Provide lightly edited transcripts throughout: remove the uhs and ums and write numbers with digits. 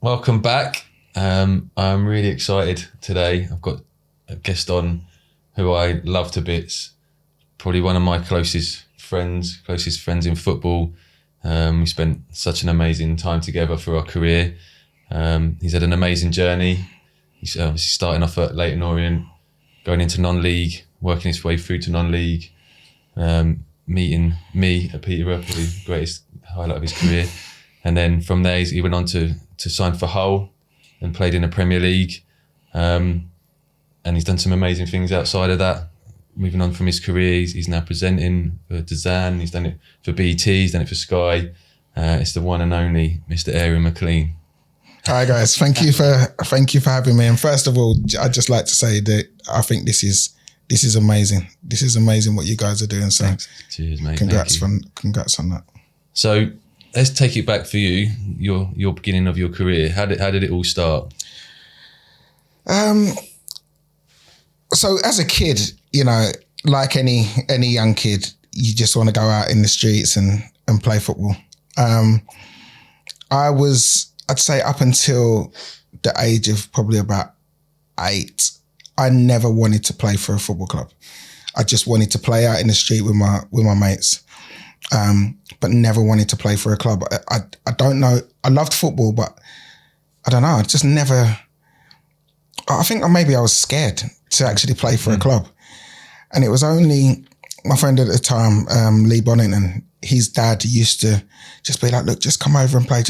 Welcome back. I'm really excited today. I've got a guest on who I love to bits. Probably one of my closest friends in football. We spent such an amazing time together through our career. He's had an amazing journey. He's obviously starting off at Leyton Orient, going into non-league, working his way through to non-league, meeting me at Peterborough, probably the greatest highlight of his career. And then from there, he went on to sign for Hull and played in the Premier League. And he's done some amazing things outside of that. Moving on from his career, he's now presenting for Dazan. He's done it for BT, he's done it for Sky. It's the one and only Mr. Aaron McLean. Hi guys, thank you for having me. And first of all, I'd just like to say that I think this is amazing. This is amazing what you guys are doing. So thanks. Cheers, mate. Congrats on that. So let's take it back for you. Your beginning of your career. How did it all start? So as a kid, you know, like any young kid, you just want to go out in the streets and play football. I'd say up until the age of probably about 8, I never wanted to play for a football club. I just wanted to play out in the street with my mates, but never wanted to play for a club. I don't know. I loved football, but I don't know. I just never. I think maybe I was scared to actually play for a club. And it was only my friend at the time, Lee Bonington, his dad used to just be like, look, just come over and play.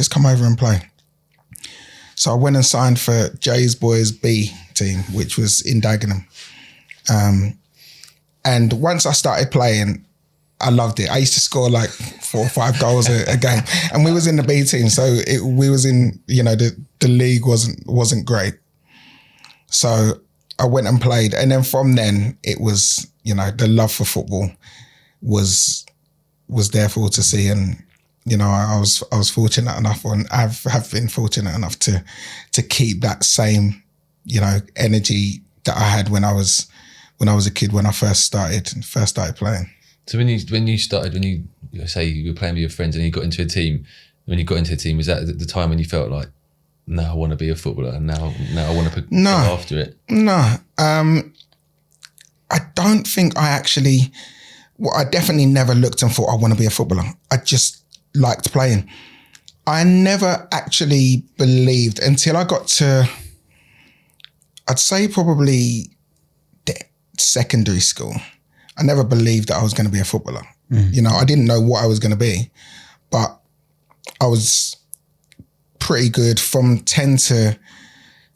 So I went and signed for Jay's Boys B team, which was in Dagenham. And once I started playing, I loved it. I used to score like 4 or 5 goals a game. And we was in the B team. So we was in, you know, the league wasn't great. So I went and played. And then from then it was, you know, the love for football was there for all to see. And, you know, I was fortunate enough, and have been fortunate enough to keep that same, you know, energy that I had when I was a kid, when I first started playing. So when you say you were playing with your friends and you got into a team, when you got into a team, was that the time when you felt like, now I want to be a footballer, and now I want to go after it? No. I don't think I definitely never looked and thought I want to be a footballer. I just liked playing. I never actually believed until I got to, I'd say probably secondary school. I never believed that I was going to be a footballer. You know, I didn't know what I was going to be, but I was pretty good. From 10 to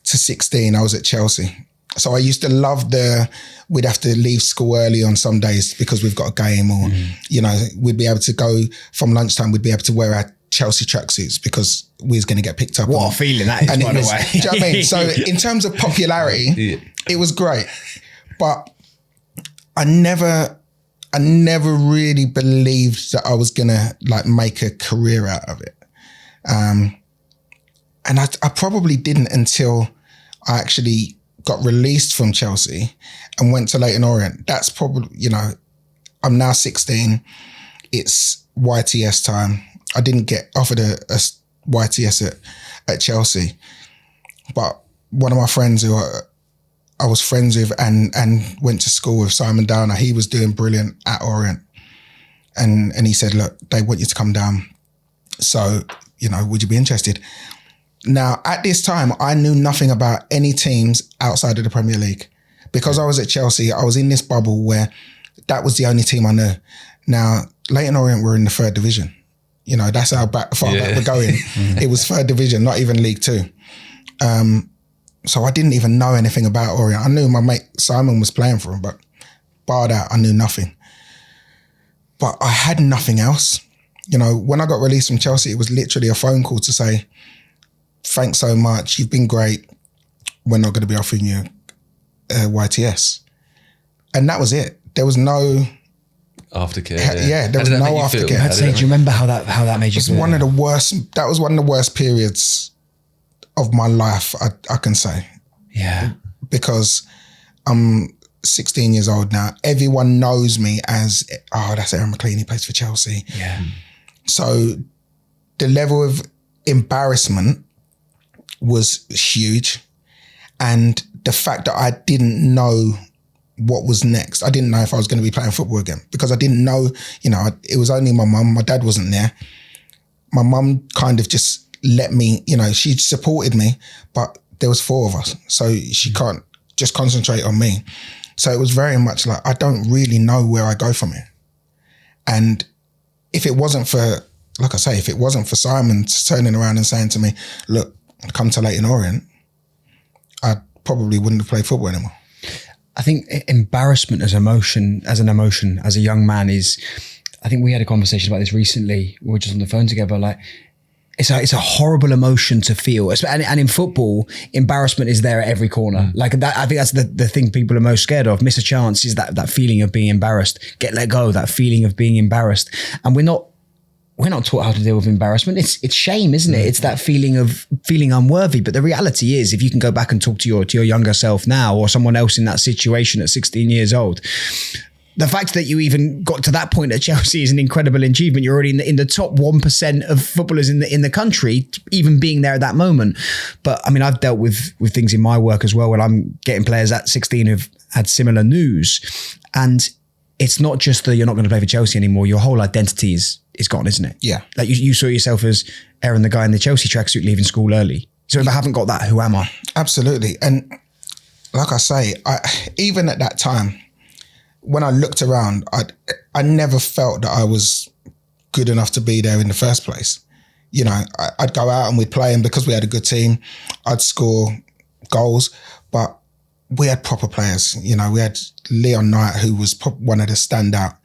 16, I was at Chelsea. So I used to love we'd have to leave school early on some days because we've got a game, or, you know, we'd be able to go from lunchtime, we'd be able to wear our Chelsea tracksuits because we was going to get picked up. What a feeling that is, by the way. Do you know what I mean? So in terms of popularity, it was great. But I never really believed that I was going to like make a career out of it. And I probably didn't until I actually got released from Chelsea and went to Leyton Orient. That's probably, you know, I'm now 16. It's YTS time. I didn't get offered a YTS at Chelsea, but one of my friends who I was friends with and went to school with, Simon Downer, he was doing brilliant at Orient. And he said, look, they want you to come down. So, you know, would you be interested? Now, at this time, I knew nothing about any teams outside of the Premier League. Because I was at Chelsea, I was in this bubble where that was the only team I knew. Now, Leyton Orient were in the 3rd division. You know, that's how far back we're going. It was 3rd division, not even League 2. So I didn't even know anything about Orient. I knew my mate Simon was playing for him, but bar that, I knew nothing. But I had nothing else. You know, when I got released from Chelsea, it was literally a phone call to say, thanks so much, you've been great. We're not going to be offering you YTS. And that was it. There was no aftercare. Yeah, there was no aftercare. I'd say, do you remember how that made you feel? That was one of the worst periods of my life, I can say. Yeah. Because I'm 16 years old now. Everyone knows me as, oh, that's Aaron McLean, he plays for Chelsea. Yeah. So the level of embarrassment was huge. And the fact that I didn't know what was next, I didn't know if I was going to be playing football again, because I didn't know, it was only my mum. My dad wasn't there. My mum kind of just let me, she supported me, but there was 4 of us. So she can't just concentrate on me. So it was very much like, I don't really know where I go from here. And if it wasn't for, like I say, if it wasn't for Simon turning around and saying to me, look, come to Leyton Orient, I probably wouldn't have played football anymore. I think embarrassment as an emotion, as a young man I think we had a conversation about this recently. We were just on the phone together. Like, it's a horrible emotion to feel. And in football, embarrassment is there at every corner. Like that, I think that's the thing people are most scared of. Miss a chance is that feeling of being embarrassed. Get let go, that feeling of being embarrassed. And we're not taught how to deal with embarrassment. It's shame, isn't it? It's that feeling of feeling unworthy. But the reality is, if you can go back and talk to your younger self now, or someone else in that situation at 16 years old, the fact that you even got to that point at Chelsea is an incredible achievement. You're already in the top 1% of footballers in the country, even being there at that moment. But I mean, I've dealt with things in my work as well, when I'm getting players at 16 who've had similar news. And it's not just that you're not going to play for Chelsea anymore. Your whole identity is gone, isn't it? Yeah. Like you saw yourself as Aaron, the guy in the Chelsea tracksuit leaving school early. So if I haven't got that, who am I? Absolutely. And like I say, even at that time, when I looked around, I never felt that I was good enough to be there in the first place. I'd go out and we'd play, and because we had a good team, I'd score goals, but we had proper players. We had Leon Knight, who was one of the standout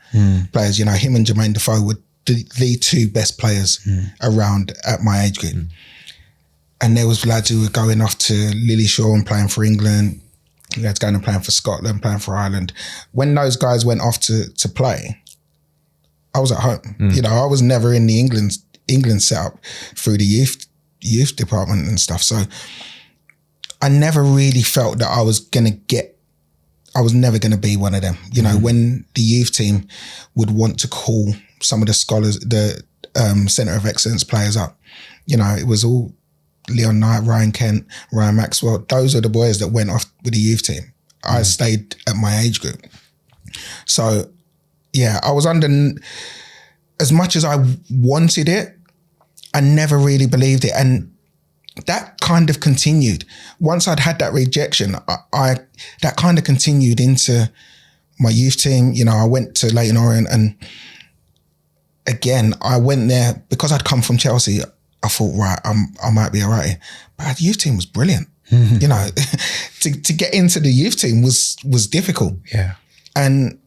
players. Him and Jermaine Defoe were the 2 best players around at my age group. And there was lads who were going off to Lillyshaw and playing for England. Lads going and playing for Scotland, playing for Ireland. When those guys went off to play, I was at home. I was never in the England setup through the youth department and stuff. So I never really felt that I was never going to be one of them. When the youth team would want to call some of the scholars, the Centre of Excellence players up, it was all Leon Knight, Ryan Kent, Ryan Maxwell. Those are the boys that went off with the youth team. I stayed at my age group. So yeah, I was under, as much as I wanted it, I never really believed it. And that kind of continued. Once I'd had that rejection, that kind of continued into my youth team. I went to Leyton Orient, and again, I went there because I'd come from Chelsea. I thought, right, I might be all right. But the youth team was brilliant. To get into the youth team was difficult. Yeah. And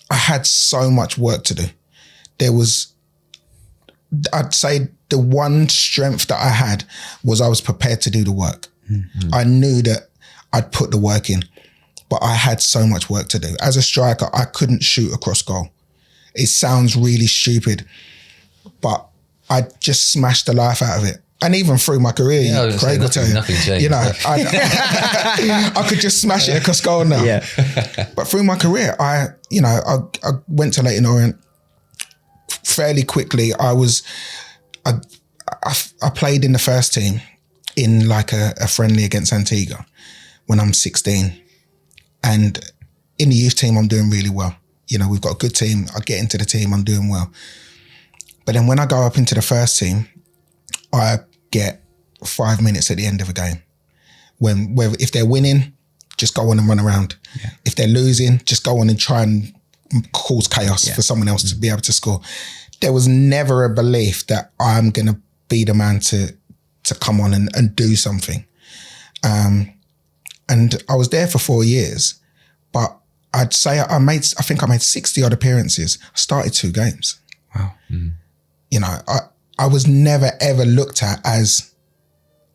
I had so much work to do. I'd say the one strength that I had was I was prepared to do the work. I knew that I'd put the work in, but I had so much work to do. As a striker, I couldn't shoot across goal. It sounds really stupid, but I just smashed the life out of it. And even through my career, Craig will tell you, nothing changed. I could just smash it across goal now. Yeah. But through my career, I went to Leyton Orient fairly quickly. I played in the first team in like a friendly against Antigua when I'm 16. And in the youth team, I'm doing really well. We've got a good team. I get into the team, I'm doing well. But then when I go up into the first team, I get 5 minutes at the end of a game. If they're winning, just go on and run around. Yeah. If they're losing, just go on and try and cause chaos for someone else to be able to score. There was never a belief that I'm going to be the man to come on and do something. And I was there for 4 years, but I'd say I think I made 60 odd appearances. I started 2 games. Wow. I was never ever looked at as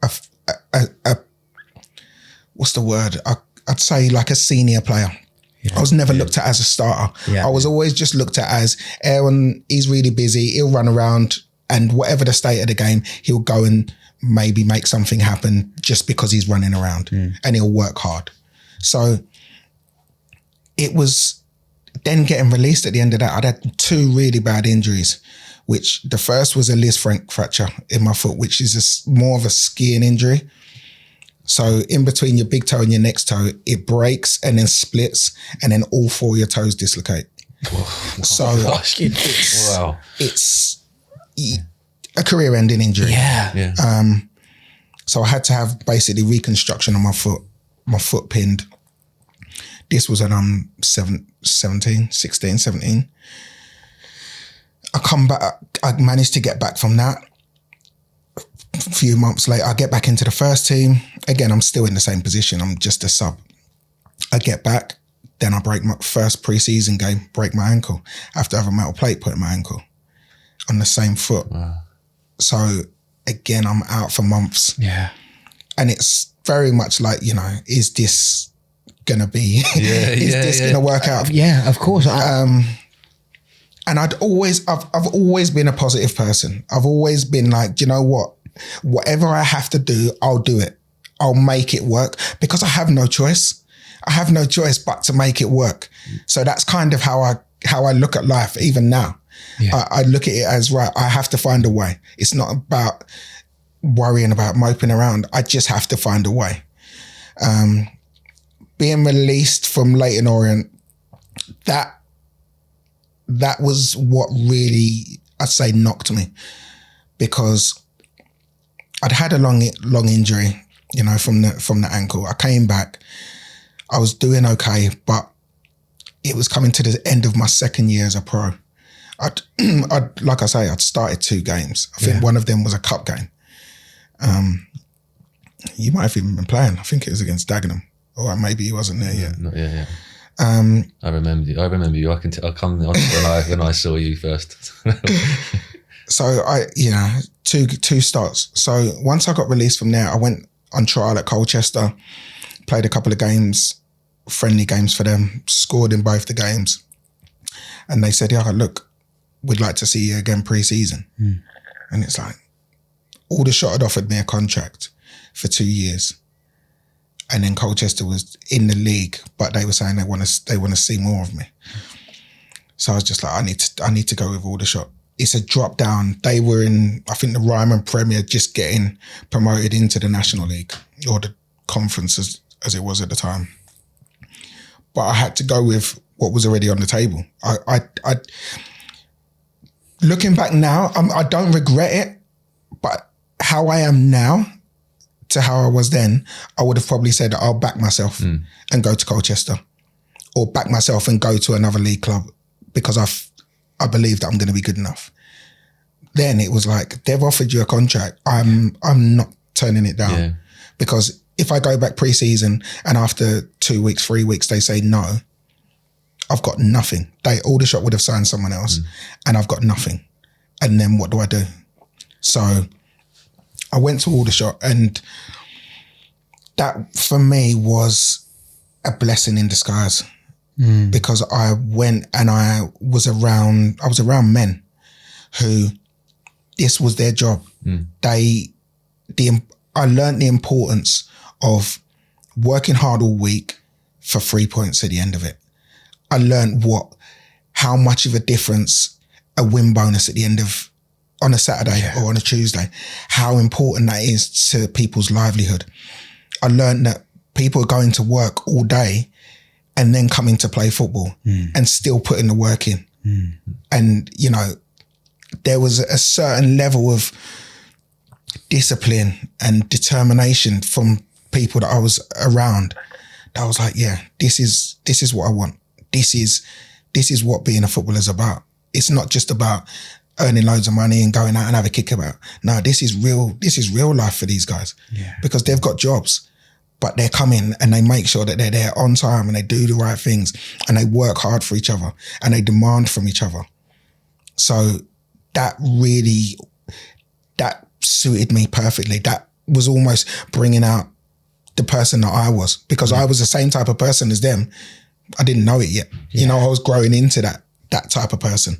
a what's the word? I'd say like a senior player. Yeah. I was never looked at as a starter. Yeah. I was always just looked at as Aaron, he's really busy, he'll run around, and whatever the state of the game, he'll go and maybe make something happen just because he's running around and he'll work hard. So it was then getting released at the end of that. I'd had 2 really bad injuries which the first was a Liz Frank fracture in my foot, which is more of a skiing injury. So in between your big toe and your next toe, it breaks and then splits, and then all 4 of your toes dislocate. So it's a career-ending injury. Yeah. So I had to have basically reconstruction on my foot pinned. This was when 16, 17. I come back, I managed to get back from that. A few months later, I get back into the first team. Again, I'm still in the same position. I'm just a sub. I get back, then I break my first pre-season game, break my ankle. I have to have a metal plate put in my ankle on the same foot. Wow. So again, I'm out for months. Yeah. And it's very much like, you know, is this gonna be, is this gonna work out? Yeah, of course. And I've always been a positive person. I've always been like, do you know what? Whatever I have to do, I'll do it. I'll make it work because I have no choice. I have no choice but to make it work. So that's kind of how I look at life even now. Yeah. I look at it as, right, I have to find a way. It's not about worrying about moping around. I just have to find a way. Being released from Leyton Orient, that was what really, I'd say, knocked me, because I'd had a long injury, you know, from the ankle. I came back, I was doing okay, but it was coming to the end of my second year as a pro. Like I say, I'd started 2 games. I think one of them was a cup game. You might have even been playing. I think it was against Dagenham, or maybe he wasn't there yet. Not yet. I remember you. I'll come when I saw you first. So two starts. So once I got released from there, I went on trial at Colchester, played a couple of games, friendly games for them, scored in both the games. And they said, yeah, look, we'd like to see you again pre-season. And it's like, Aldershot had offered me a contract for 2 years. And then Colchester was in the league, but they were saying they want to see more of me. So I was just like, I need to go with Aldershot. It's a drop down. They were in, I think, the Ryman Premier, just getting promoted into the National League, or the conference as it was at the time. But I had to go with what was already on the table. I looking back now, I don't regret it, but how I am now to how I was then, I would have probably said I'll back myself and go to Colchester, or back myself and go to another league club, because I believe that I'm going to be good enough. Then it was like, they've offered you a contract. I'm not turning it down, because if I go back pre-season and after 2 weeks, 3 weeks, they say no, I've got nothing. Aldershot would have signed someone else and I've got nothing. And then what do I do? So I went to Aldershot, and that for me was a blessing in disguise, because I went and I was around men who this was their job. I learned the importance of working hard all week for 3 points at the end of it. I learned how much of a difference a win bonus at the end of, on a Saturday or on a Tuesday, how important that is to people's livelihood. I learned that people are going to work all day and then coming to play football and still putting the work in. And, you know, there was a certain level of discipline and determination from people that I was around that I was like, yeah, this is what I want. This is what being a footballer is about. It's not just about earning loads of money and going out and have a kick about. No, this is real life for these guys, because they've got jobs, but they're coming and they make sure that they're there on time and they do the right things and they work hard for each other and they demand from each other. So that suited me perfectly. That was almost bringing out the person that I was, because I was the same type of person as them. I didn't know it yet. You know, I was growing into that type of person.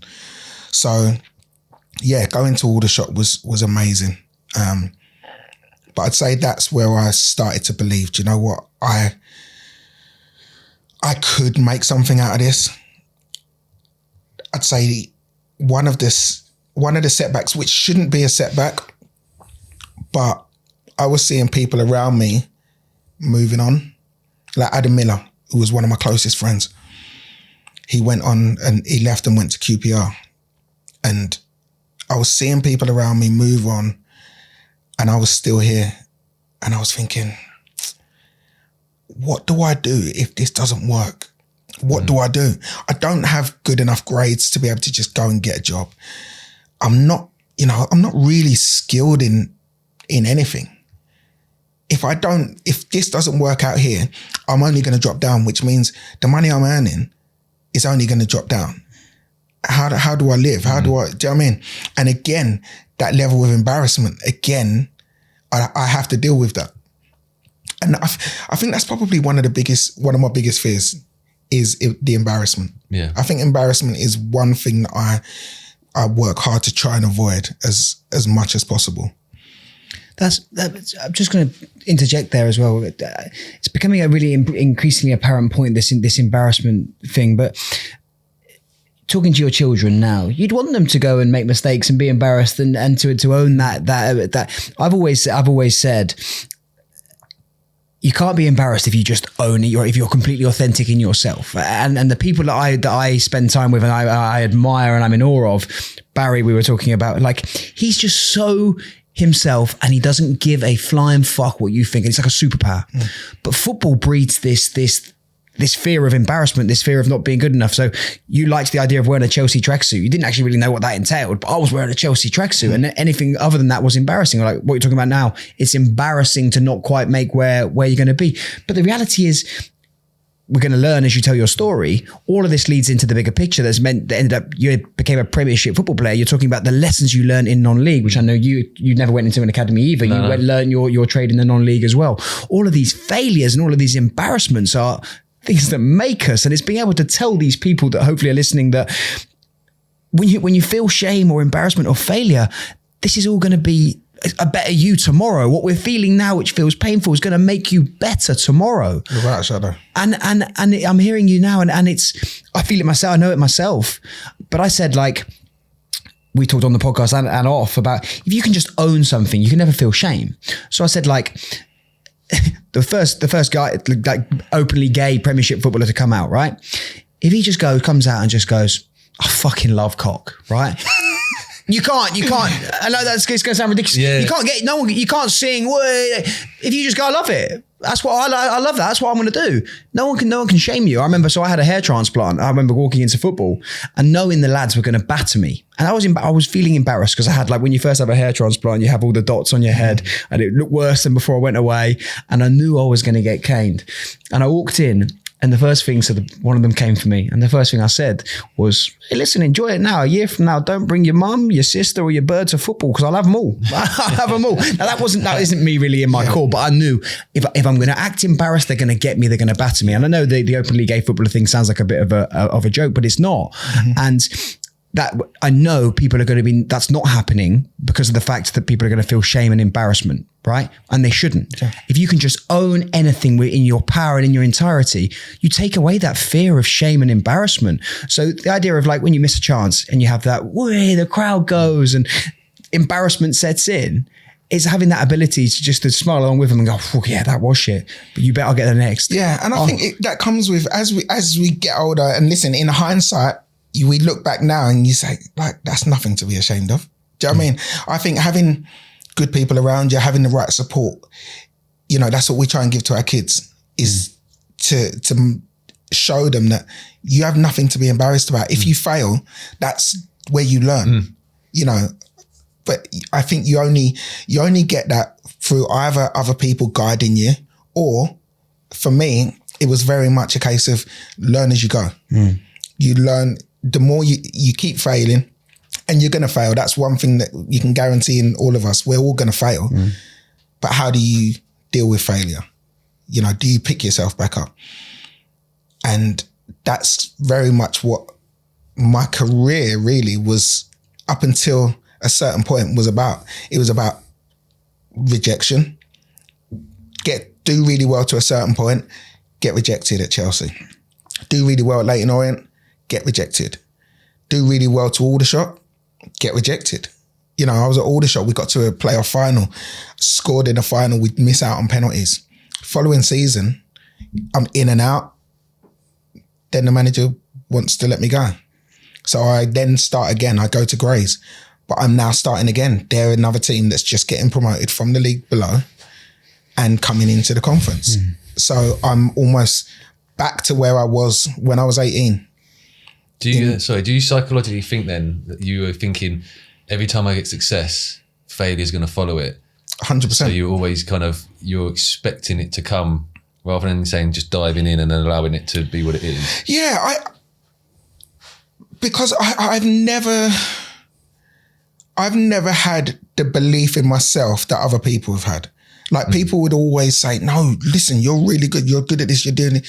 So yeah, going to Aldershot was amazing. But I'd say that's where I started to believe, do you know what? I could make something out of this. I'd say one of the one of the setbacks, which shouldn't be a setback, but I was seeing people around me moving on. Like Adam Miller, who was one of my closest friends. He went on and he left and went to QPR. And I was seeing people around me move on and I was still here. And I was thinking, what do I do if this doesn't work? What do I do? I don't have good enough grades to be able to just go and get a job. I'm not really skilled in anything. If this doesn't work out here, I'm only going to drop down, which means the money I'm earning is only going to drop down. How do I live? Do you know what I mean? And again, that level of embarrassment, again, I have to deal with that. And I think that's probably one of my biggest fears is the embarrassment. Yeah. I think embarrassment is one thing that I work hard to try and avoid as much as possible. I'm just going to interject there as well. It's becoming a really increasingly apparent point, this embarrassment thing, but talking to your children now, you'd want them to go and make mistakes and be embarrassed and to own that. I've always said, you can't be embarrassed if you just own it, or if you're completely authentic in yourself. And the people that I spend time with and I admire and I'm in awe of, Barry, we were talking about, like, he's just so himself and he doesn't give a flying fuck what you think. It's like a superpower. But football breeds this fear of embarrassment, this fear of not being good enough. So you liked the idea of wearing a Chelsea tracksuit. You didn't actually really know what that entailed, but I was wearing a Chelsea tracksuit and anything other than that was embarrassing. Like what you're talking about now, it's embarrassing to not quite make where you're going to be. But the reality is, we're going to learn as you tell your story. All of this leads into the bigger picture that ended up, you became a Premiership football player. You're talking about the lessons you learned in non-league, which I know you never went into an academy either. You went learn your trade in the non-league as well. All of these failures and all of these embarrassments are things that make us. And it's being able to tell these people that hopefully are listening that when you feel shame or embarrassment or failure, this is all going to be a better you tomorrow. What we're feeling now, which feels painful, is going to make you better tomorrow. You're right, Shadow. And I'm hearing you now, and I feel it myself. I know it myself. But I said, like, we talked on the podcast and off about, if you can just own something, you can never feel shame. So I said, like, the first guy, like openly gay Premiership footballer to come out, right? If he just comes out and just goes, I fucking love cock, right? You can't. I know it's going to sound ridiculous. Yeah. You can't get you can't sing. If you just go, I love it. That's what I love. That's what I'm going to do. No one can shame you. I remember, so I had a hair transplant. I remember walking into football and knowing the lads were going to batter me, and I was feeling embarrassed because I had, like, when you first have a hair transplant, you have all the dots on your head, and it looked worse than before I went away. And I knew I was going to get caned. And I walked in. And the first thing, one of them came for me. And the first thing I said was, hey, listen, enjoy it now. A year from now, don't bring your mum, your sister, or your bird to football, because I'll have them all. I'll have them all. Now, that isn't me really in my core, but I knew if I'm going to act embarrassed, they're going to get me, they're going to batter me. And I know the openly gay footballer thing sounds like a bit of a joke, but it's not. Mm-hmm. And that I know people are going to be, that's not happening because of the fact that people are going to feel shame and embarrassment, right? And they shouldn't. Yeah. If you can just own anything in your power and in your entirety, you take away that fear of shame and embarrassment. So the idea of, like, when you miss a chance and you have that, way the crowd goes and embarrassment sets in, is having that ability to just to smile along with them and go, oh, yeah, that was shit, but you better get the next. Yeah, and I think that comes with, as we get older, and listen, in hindsight, we look back now and you say, like, that's nothing to be ashamed of. Do you know what I mean? I think having good people around you, having the right support, that's what we try and give to our kids, is to show them that you have nothing to be embarrassed about. If you fail, that's where you learn, But I think you only get that through either other people guiding you, or for me, it was very much a case of learn as you go. You learn. The more you keep failing, and you're going to fail. That's one thing that you can guarantee in all of us. We're all going to fail. But how do you deal with failure? Do you pick yourself back up? And that's very much what my career really was, up until a certain point, was about. It was about rejection. Do really well to a certain point, get rejected at Chelsea. Do really well at Leyton Orient, get rejected. Do really well to Aldershot, get rejected. You know, I was at Aldershot, we got to a playoff final, scored in the final, we'd miss out on penalties. Following season, I'm in and out. Then the manager wants to let me go. So I then start again. I go to Grays, but I'm now starting again. They're another team that's just getting promoted from the league below and coming into the conference. So I'm almost back to where I was when I was 18. Do you psychologically think then that you were thinking every time I get success, failure is going to follow it? 100%. So you're always you're expecting it to come rather than saying just diving in and allowing it to be what it is. Yeah, because I've never had the belief in myself that other people have had. Like people would always say, no, listen, you're really good. You're good at this. You're doing it.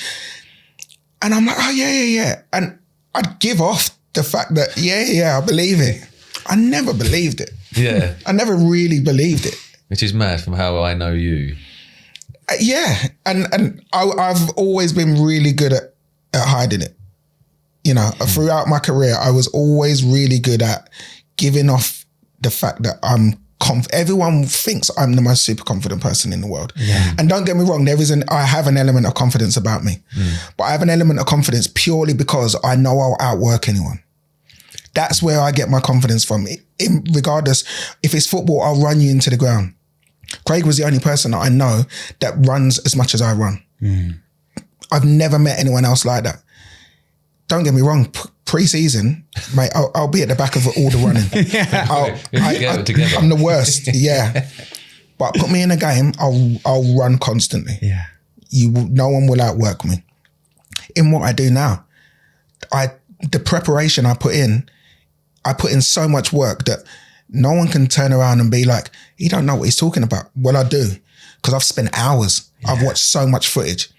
And I'm like, oh yeah. And I'd give off the fact that, yeah, I believe it. I never believed it. Yeah. I never really believed it. Which is mad from how I know you. Yeah. And I've always been really good at hiding it. You know, throughout my career, I was always really good at giving off the fact that I'm everyone thinks I'm the most super confident person in the world. Yeah. And don't get me wrong, I have an element of confidence about me. But I have an element of confidence purely because I know I'll outwork anyone. That's where I get my confidence from. Regardless, if it's football, I'll run you into the ground. Craig was the only person that I know that runs as much as I run. I've never met anyone else like that. Don't get me wrong, pre-season, mate, I'll be at the back of all the running. Together. I'm the worst, yeah. But put me in a game, I'll run constantly. Yeah. No one will outwork me. In what I do now, the preparation I put in so much work that no one can turn around and be like, he don't know what he's talking about. Well, I do, because I've spent hours. Yeah. I've watched so much footage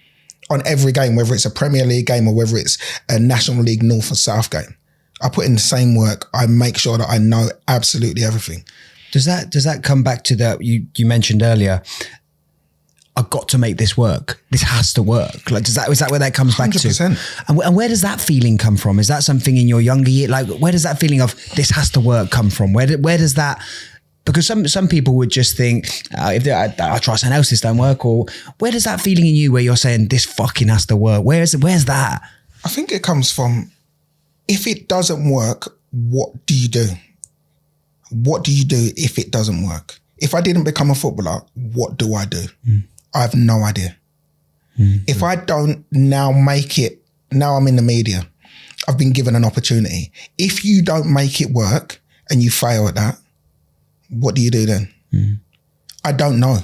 on every game, whether it's a Premier League game or whether it's a National League North or South game. I put in the same work. I make sure that I know absolutely everything. Does that come back to that you mentioned earlier? I've got to make this work. This has to work. Like, is that where that comes back 100%. to? And where does that feeling come from? Is that something in your younger year? Like, where does that feeling of this has to work come from? Where does that? Because some people would just think, if I try something else, this don't work. Or where does that feeling in you where you're saying this fucking has to work? Where's that? I think it comes from, if it doesn't work, what do you do? What do you do if it doesn't work? If I didn't become a footballer, what do I do? I have no idea. If I don't now make it, now I'm in the media, I've been given an opportunity. If you don't make it work and you fail at that, what do you do then? I don't know.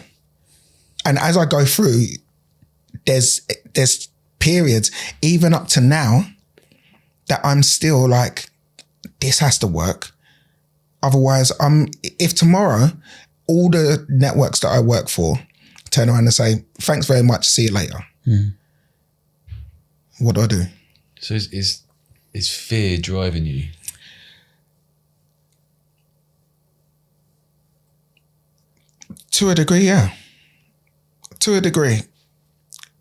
And as I go through, there's periods, even up to now, that I'm still like, this has to work. Otherwise, if tomorrow, all the networks that I work for turn around and say, thanks very much, see you later. What do I do? So is fear driving you? To a degree, yeah. To a degree.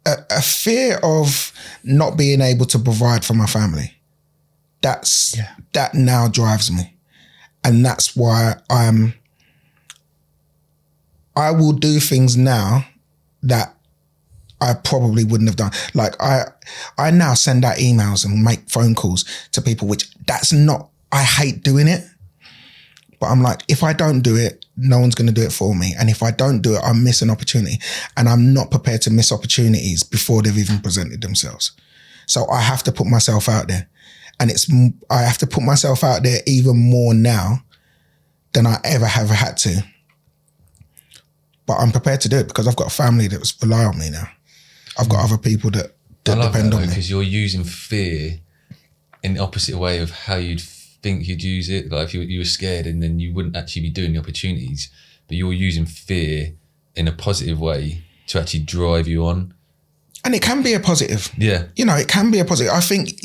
A fear of not being able to provide for my family. That now drives me. And that's why I will do things now that I probably wouldn't have done. Like I now send out emails and make phone calls to people, which I hate doing it. But I'm like, if I don't do it, no one's going to do it for me. And if I don't do it, I miss an opportunity. And I'm not prepared to miss opportunities before they've even presented themselves. So I have to put myself out there. And I have to put myself out there even more now than I ever have had to. But I'm prepared to do it because I've got a family that rely on me now. I've got other people that depend on me. Because you're using fear in the opposite way of how you'd think you'd use it. Like if you were scared and then you wouldn't actually be doing the opportunities, but you're using fear in a positive way to actually drive you on. And it can be a positive. Yeah. You know, it can be a positive. I think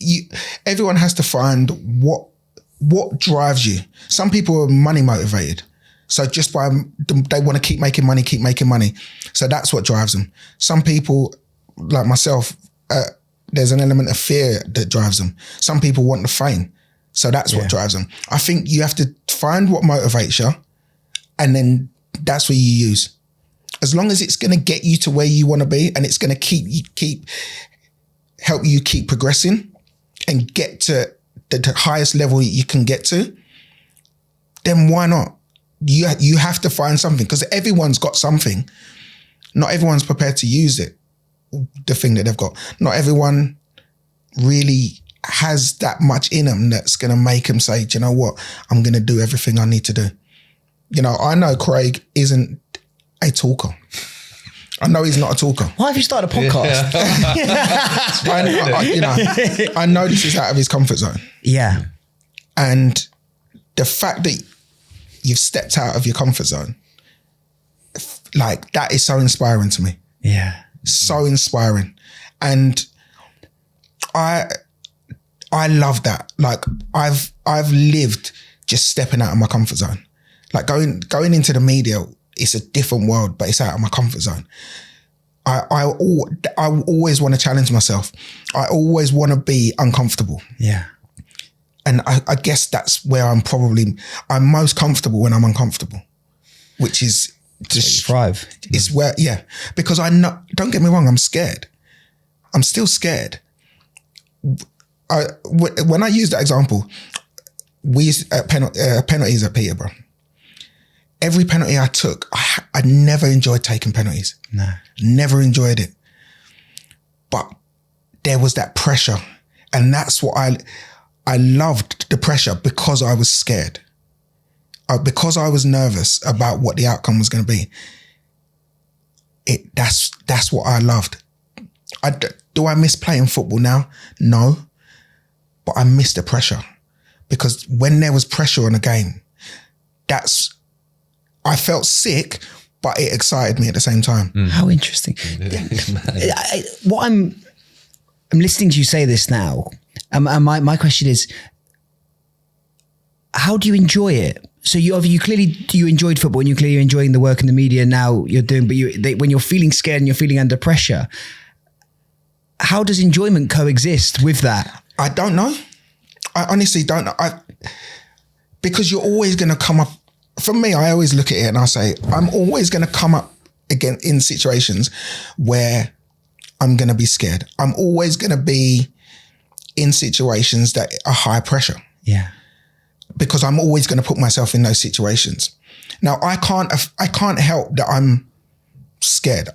everyone has to find what drives you. Some people are money motivated. So they want to keep making money. So that's what drives them. Some people, like myself, there's an element of fear that drives them. Some people want the fame. So that's what drives them. I think you have to find what motivates you, and then that's what you use. As long as it's going to get you to where you want to be, and it's going to help you keep progressing and get to the highest level you can get to, then why not? You have to find something, because everyone's got something. Not everyone's prepared to use it, the thing that they've got. Not everyone really has that much in them that's going to make them say, do you know what? I'm going to do everything I need to do. You know, I know Craig isn't a talker. I know he's not a talker. Why have you started a podcast? I know this is out of his comfort zone. Yeah. And the fact that you've stepped out of your comfort zone, like, that is so inspiring to me. Yeah. So inspiring. And I love that. Like, I've lived just stepping out of my comfort zone. Like, going into the media, it's a different world, but it's out of my comfort zone. I always want to challenge myself. I always want to be uncomfortable. Yeah. And I guess that's where I'm most comfortable, when I'm uncomfortable, which is just thrive. It's where, yeah, because I know, don't get me wrong, I'm scared. I'm still scared. When I use that example, we used penalties at Peterborough. Every penalty I took, I never enjoyed taking penalties. No. Never enjoyed it. But there was that pressure. And that's what I loved, the pressure, because I was scared. Because I was nervous about what the outcome was going to be. That's what I loved. Do I miss playing football now? No. But I miss the pressure. Because when there was pressure on a game, I felt sick, but it excited me at the same time. How interesting. What I'm listening to you say this now, and my question is, how do you enjoy it? So you enjoyed football, and you clearly enjoying the work in the media now you're doing, but when you're feeling scared and you're feeling under pressure, how does enjoyment coexist with that? I don't know. I honestly don't know. Because you're always going to come up. For me, I always look at it and I say, I'm always going to come up again in situations where I'm going to be scared. I'm always going to be in situations that are high pressure. Yeah. Because I'm always going to put myself in those situations. Now, I can't help that I'm scared.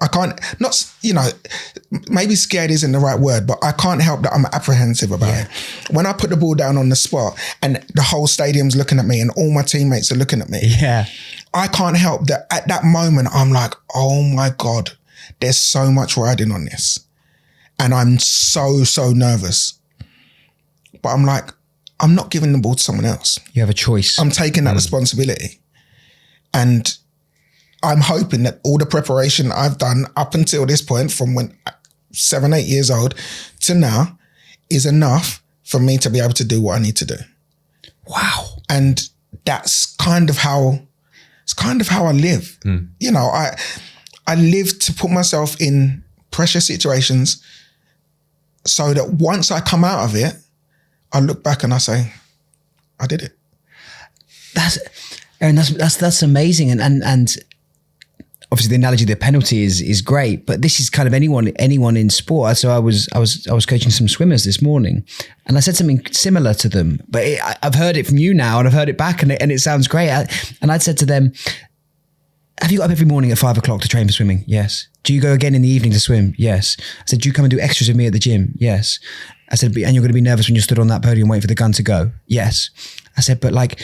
Maybe scared isn't the right word, but I can't help that I'm apprehensive about it. When I put the ball down on the spot and the whole stadium's looking at me and all my teammates are looking at me, I can't help that at that moment, I'm like, oh my God, there's so much riding on this. And I'm so nervous. But I'm like, I'm not giving the ball to someone else. You have a choice. I'm taking that responsibility. And I'm hoping that all the preparation I've done up until this point, from when 7, 8 years old to now, is enough for me to be able to do what I need to do. Wow. And that's kind of how I live. You know, I live to put myself in pressure situations so that once I come out of it, I look back and I say, I did it. Aaron, that's amazing. And obviously the analogy of the penalty is great, but this is kind of anyone in sport. So I was coaching some swimmers this morning, and I said something similar to them, but I've heard it from you now, and I've heard it back, and it sounds great. And I'd said to them, have you got up every morning at 5 o'clock to train for swimming? Yes. Do you go again in the evening to swim? Yes. I said, do you come and do extras with me at the gym? Yes. I said, and you're going to be nervous when you're stood on that podium waiting for the gun to go? Yes. I said, but like,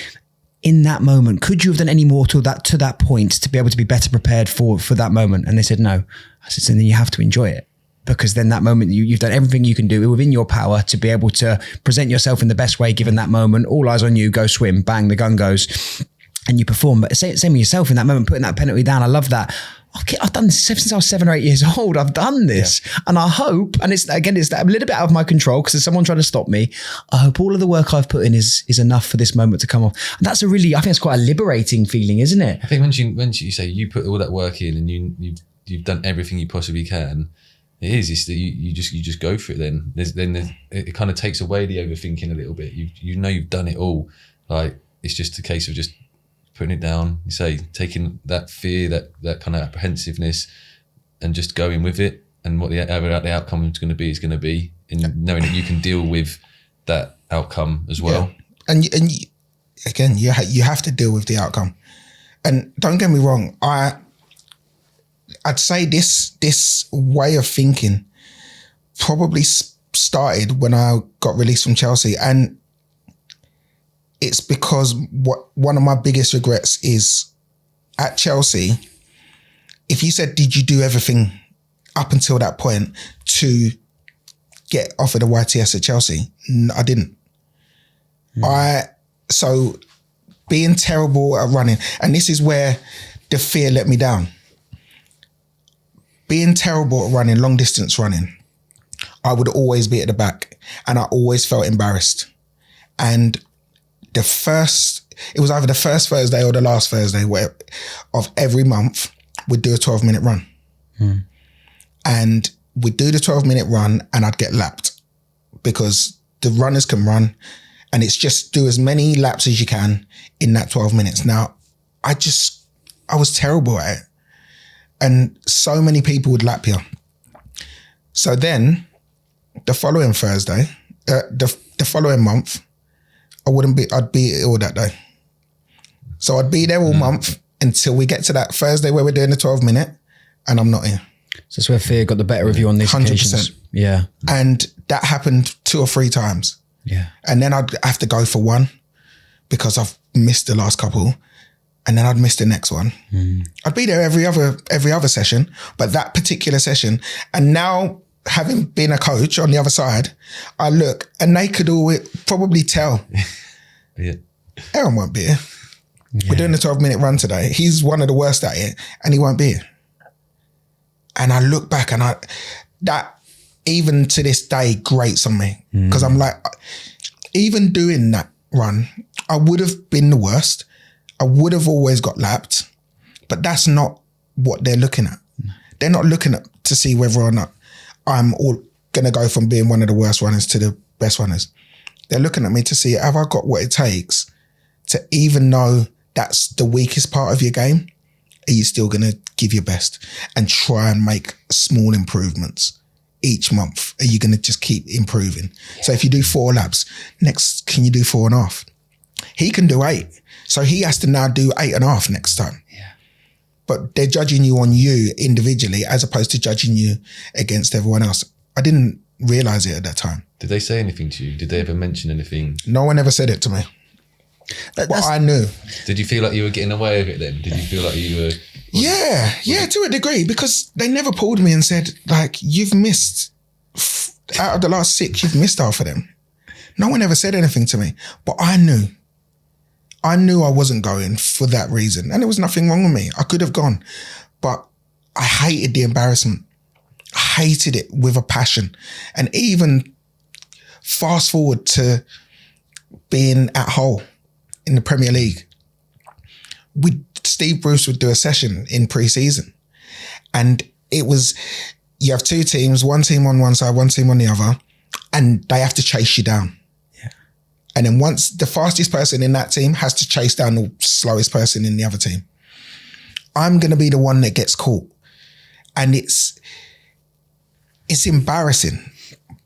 in that moment, could you have done any more to that point to be able to be better prepared for that moment? And they said, no. I said, so then you have to enjoy it, because then that moment you've done everything you can do within your power to be able to present yourself in the best way given that moment. All eyes on you, go swim, bang, the gun goes, and you perform. But same with yourself in that moment, putting that penalty down. I love that. Okay, I've done this since I was 7 or 8 years old. I've done this. Yeah. And I hope, and it's that a little bit out of my control because there's someone trying to stop me. I hope all of the work I've put in is enough for this moment to come off. And that's I think it's quite a liberating feeling, isn't it? I think once you say you put all that work in and you've done everything you possibly can, it's that you just go for it. Then it kind of takes away the overthinking a little bit. You know you've done it all. Like, it's just a case of just putting it down. You say, taking that fear, that kind of apprehensiveness, and just going with it. And what the outcome is going to be, and knowing that you can deal with that outcome as well. Yeah. And again, you have to deal with the outcome. And don't get me wrong, I'd say this way of thinking probably started when I got released from Chelsea, and it's because one of my biggest regrets is at Chelsea. If you said, did you do everything up until that point to get offered a YTS at Chelsea? I didn't. So being terrible at running, and this is where the fear let me down. Being terrible at running, long distance running, I would always be at the back, and I always felt embarrassed. And it was either the first Thursday or the last Thursday of every month, we'd do a 12-minute run. And we'd do the 12-minute run and I'd get lapped, because the runners can run, and it's just do as many laps as you can in that 12 minutes. Now, I was terrible at it. And so many people would lap you. So then the following Thursday, the following month, I'd be ill that day. So I'd be there all month until we get to that Thursday where we're doing the 12-minute, and I'm not here. So that's where fear got the better of you on these 100%. Occasions. Yeah. And that happened 2 or 3 times. Yeah. And then I'd have to go for one because I've missed the last couple, and then I'd miss the next one. I'd be there every other session, but that particular session, and now having been a coach on the other side, I look and they could all probably tell. Yeah. Aaron won't be here. Yeah. We're doing a 12-minute run today. He's one of the worst at it, and he won't be here. And I look back, and that even to this day grates on me, because I'm like, even doing that run, I would have been the worst. I would have always got lapped, but that's not what they're looking at. They're not looking at to see whether or not I'm all going to go from being one of the worst runners to the best runners. They're looking at me to see, have I got what it takes to, even though that's the weakest part of your game, are you still going to give your best and try and make small improvements each month? Are you going to just keep improving? Yeah. So if you do 4 laps, next, can you do 4.5? He can do 8. So he has to now do 8.5 next time. Yeah. But they're judging you on you individually as opposed to judging you against everyone else. I didn't realize it at that time. Did they say anything to you? Did they ever mention anything? No one ever said it to me. But I knew. Did you feel like you were getting away with it then? Did you feel like you were... Yeah, to a degree, because they never pulled me and said, like, you've missed, out of the last 6, you've missed half of them. No one ever said anything to me, but I knew I wasn't going for that reason. And there was nothing wrong with me. I could have gone, but I hated the embarrassment. I hated it with a passion. And even fast forward to being at Hull in the Premier League, Steve Bruce would do a session in pre-season. And it was, you have 2 teams, one team on one side, one team on the other, and they have to chase you down. Yeah. And then once the fastest person in that team has to chase down the slowest person in the other team, I'm going to be the one that gets caught. And it's embarrassing.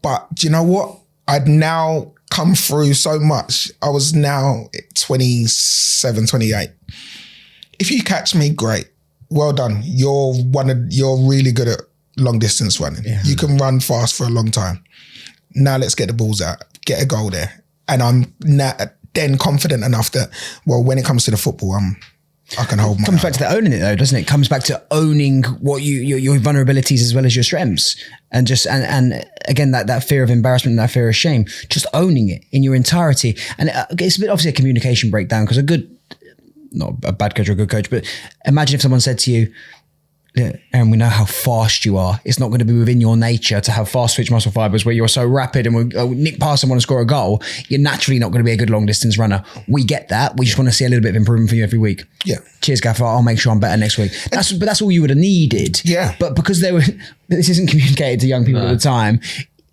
But do you know what? I'd now come through so much. I was now 27, 28. If you catch me, great. Well done. You're really good at long distance running. Yeah. You can run fast for a long time. Now let's get the balls out, get a goal there. And I'm then confident enough that, well, when it comes to the football, I can hold my own. It comes back to that owning it though, doesn't it? It comes back to owning what your vulnerabilities as well as your strengths. And just, and again, that fear of embarrassment and that fear of shame, just owning it in your entirety. And it's a bit obviously a communication breakdown, because not a bad coach or a good coach, but imagine if someone said to you, Aaron, we know how fast you are. It's not going to be within your nature to have fast twitch muscle fibers where you're so rapid and we'll nick past someone and score a goal. You're naturally not going to be a good long distance runner. We get that. We just want to see a little bit of improvement for you every week. Yeah. Cheers, Gaffer. I'll make sure I'm better next week. But that's all you would have needed. Yeah. But because this isn't communicated to young people at the time,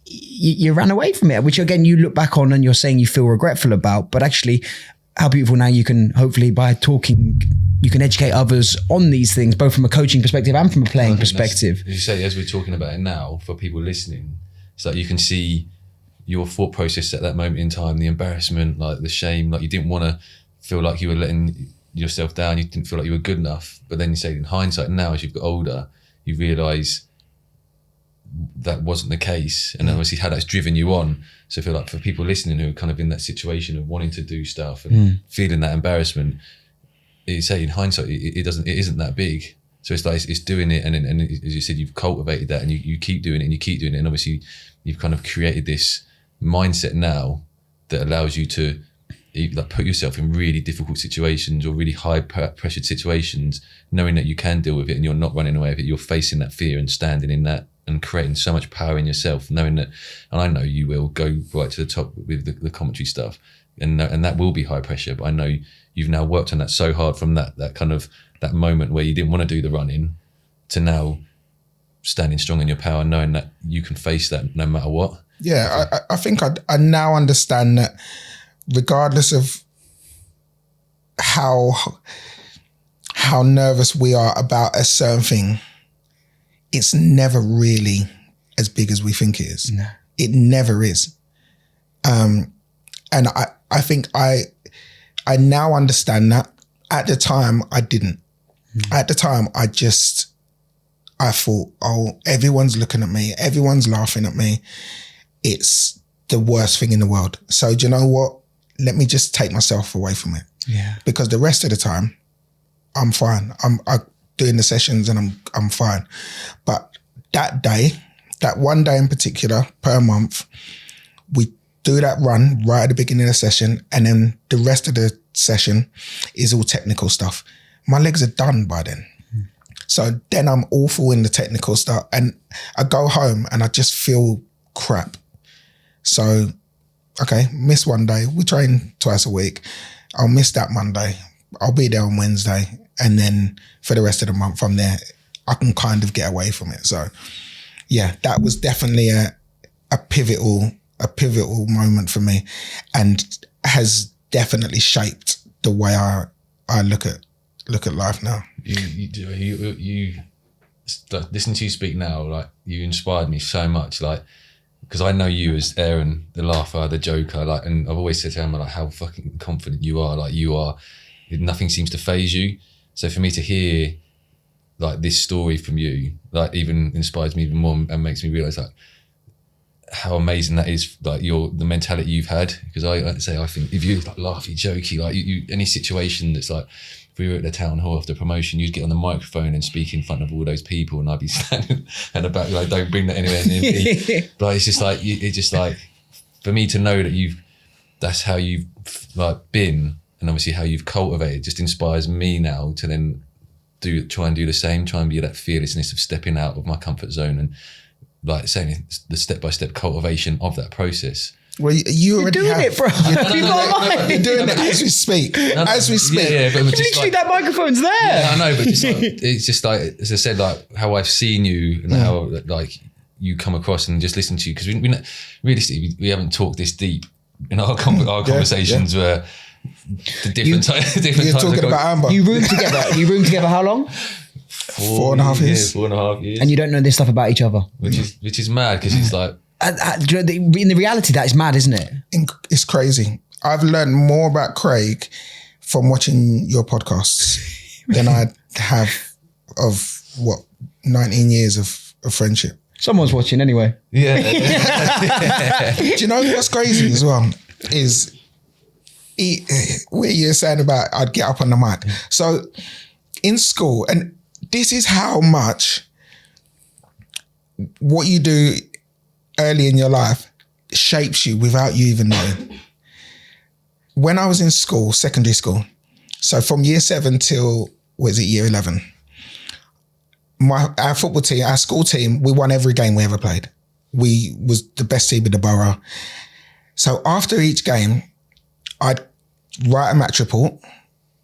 you ran away from it, which again, you look back on and you're saying you feel regretful about, but actually how beautiful now you can, hopefully by talking, you can educate others on these things, both from a coaching perspective and from a playing perspective. As you say, as we're talking about it now, for people listening, it's like you can see your thought process at that moment in time, the embarrassment, like the shame, like you didn't want to feel like you were letting yourself down, you didn't feel like you were good enough. But then you say in hindsight now, as you've got older, you realise that wasn't the case, and obviously how that's driven you on. So I feel like for people listening who are kind of in that situation of wanting to do stuff and feeling that embarrassment, you say in hindsight it isn't that big. So it's like it's doing it, and as you said, you've cultivated that, and you keep doing it and you keep doing it, and obviously you've kind of created this mindset now that allows you to like put yourself in really difficult situations or really high pressured situations, knowing that you can deal with it and you're not running away with it. You're facing that fear and standing in that and creating so much power in yourself, knowing that, and I know you will go right to the top with the commentary stuff, and that will be high pressure, but I know you've now worked on that so hard from that kind of that moment where you didn't want to do the running to now standing strong in your power, knowing that you can face that no matter what. Yeah, I think I now understand that regardless of how nervous we are about a certain thing, it's never really as big as we think it is. No. It never is. And I think I now understand that. At the time, I didn't. At the time, I thought, oh, everyone's looking at me. Everyone's laughing at me. It's the worst thing in the world. So do you know what? Let me just take myself away from it. Yeah. Because the rest of the time, I'm fine. I'm doing the sessions and I'm fine. But that day, that one day in particular per month, we do that run right at the beginning of the session, and then the rest of the session is all technical stuff. My legs are done by then. So then I'm awful in the technical stuff, and I go home and I just feel crap. So, okay, miss one day. We train twice a week. I'll miss that Monday. I'll be there on Wednesday. And then for the rest of the month from there, I can kind of get away from it. So yeah, that was definitely a pivotal moment for me, and has definitely shaped the way I look at life now. You like, listen to you speak now, like you inspired me so much, like, because I know you as Aaron, the laugher, the joker, like, and I've always said to him, like, how fucking confident you are, like you are, nothing seems to faze you. So for me to hear like this story from you, like even inspires me even more and makes me realise like how amazing that is, like the mentality you've had. Because I think if you like laughy, jokey, like you any situation that's like, if we were at the town hall after promotion, you'd get on the microphone and speak in front of all those people, and I'd be standing at the back like, don't bring that anywhere near me. But it's just like, it's just like, for me to know that that's how you've like been, and obviously how you've cultivated, just inspires me now to then try and do the same, try and be that fearlessness of stepping out of my comfort zone and like saying the step-by-step cultivation of that process. Well, you already doing have it, bro. You're doing it as we speak. As we speak. Yeah, but Literally, like, that microphone's there. Yeah, I know, but it's just like, as I said, like how I've seen you and how like you come across and just listen to you, because realistically we haven't talked this deep in our conversations where the different You're times talking about Amber. You roomed together how long? 4.5 years. 4.5 years. And you don't know this stuff about each other. Which is mad, because it's like, in the reality, that is mad, isn't it? It's crazy. I've learned more about Craig from watching your podcasts than I have of 19 years of friendship. Someone's watching anyway. yeah. Do you know what's crazy as well is what you're saying about I'd get up on the mic. So in school, and this is how much what you do early in your life shapes you without you even knowing. When I was in school, secondary school, so from year 7 till, year 11, our football team, our school team, we won every game we ever played. We was the best team in the borough. So after each game, I'd write a match report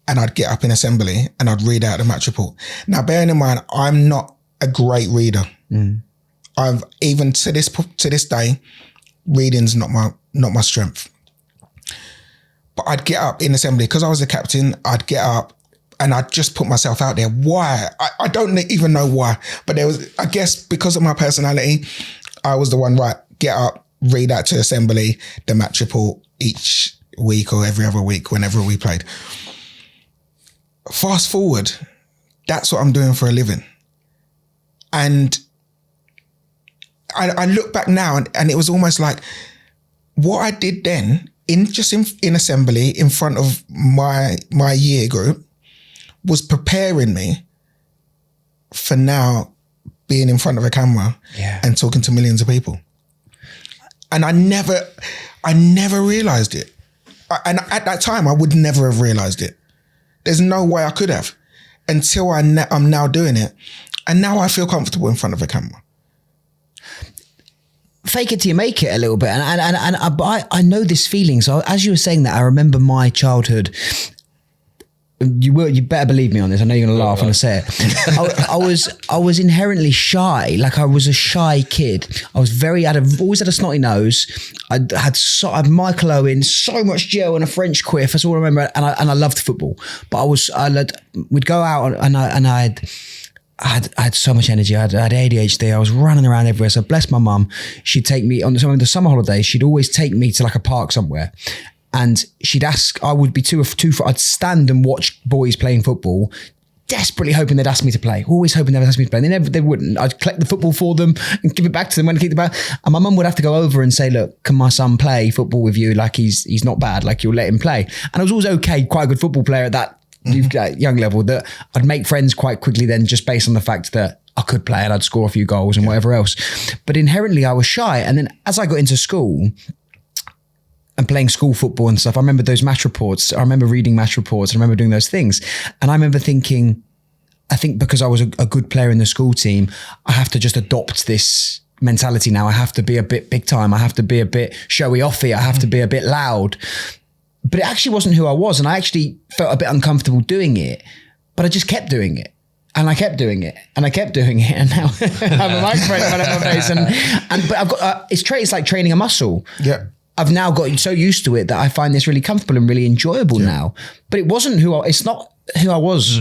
and I'd get up in assembly and I'd read out the match report. Now, bearing in mind, I'm not a great reader. I've even to this day, reading's not my strength. But I'd get up in assembly because I was the captain. I'd get up and I'd just put myself out there. Why? I don't even know why, but there was, I guess because of my personality, I was the one, right, get up, read out to assembly, the match report each week or every other week whenever we played. Fast forward, that's what I'm doing for a living. And I look back now and it was almost like what I did then in assembly in front of my year group was preparing me for now being in front of a camera and talking to millions of people. And I never realized it. And at that time, I would never have realized it. There's no way I could have until I'm now doing it. And now I feel comfortable in front of a camera. Fake it till you make it a little bit. And I know this feeling. So as you were saying that, I remember my childhood. You better believe me on this. I know you're going to laugh when I say it. I was inherently shy. Like I was a shy kid. I was always had a snotty nose. I had Michael Owen, so much gel and a French quiff. That's all I remember. And I loved football. But we'd go out and I had so much energy. I had ADHD. I was running around everywhere. So bless my mum. She'd take me on some of the summer holidays. She'd always take me to like a park somewhere. And she'd ask, I would be I'd stand and watch boys playing football, desperately hoping they'd ask me to play. Always hoping they'd ask me to play. And they wouldn't. I'd collect the football for them and give it back to them when I kicked the ball. And my mum would have to go over and say, look, can my son play football with you? Like he's not bad. Like you'll let him play. And I was always okay, quite a good football player at that young level, that I'd make friends quite quickly then just based on the fact that I could play and I'd score a few goals and whatever else. But inherently I was shy. And then as I got into school and playing school football and stuff, I remember those match reports. I remember reading match reports. I remember doing those things. And I remember thinking, I think because I was a good player in the school team, I have to just adopt this mentality now. I have to be a bit big time. I have to be a bit showy offy. I have to be a bit loud. But it actually wasn't who I was. And I actually felt a bit uncomfortable doing it, but I just kept doing it. And I kept doing it, and I kept doing it, and now I have a microphone in front of my face. But I've got it's like training a muscle. Yeah. I've now got so used to it that I find this really comfortable and really enjoyable now. But it wasn't it's not who I was.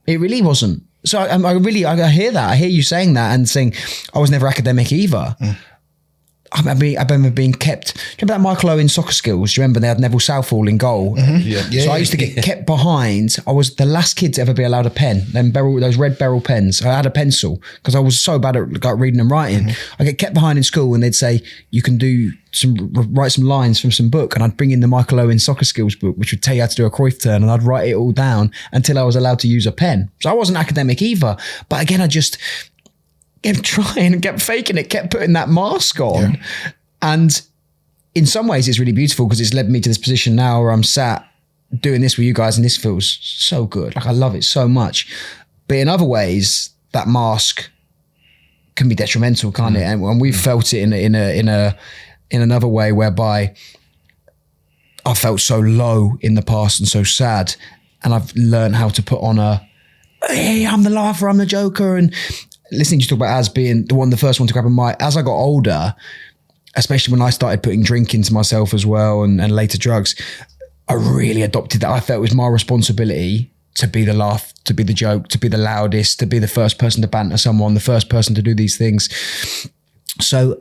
It really wasn't. So I hear that. I hear you saying that and saying I was never academic either. I remember being kept. Do you remember that Michael Owen soccer skills? Do you remember they had Neville Southall in goal? So I used to get kept behind. I was the last kid to ever be allowed a pen. Those red Beryl pens. I had a pencil because I was so bad at reading and writing. I get kept behind in school and they'd say, you can write some lines from some book. And I'd bring in the Michael Owen soccer skills book, which would tell you how to do a Cruyff turn. And I'd write it all down until I was allowed to use a pen. So I wasn't academic either. But again, I just kept trying and kept faking it, kept putting that mask on. Yeah. And in some ways it's really beautiful because it's led me to this position now where I'm sat doing this with you guys and this feels so good. Like I love it so much. But in other ways, that mask can be detrimental, can't it? And we've felt it in another way whereby I felt so low in the past and so sad. And I've learned how to put on hey, I'm the laugher, I'm the joker. And listening to you talk about Az being the first one to grab a mic, as I got older, especially when I started putting drink into myself as well and later drugs, I really adopted that. I felt it was my responsibility to be the laugh, to be the joke, to be the loudest, to be the first person to banter someone, the first person to do these things. So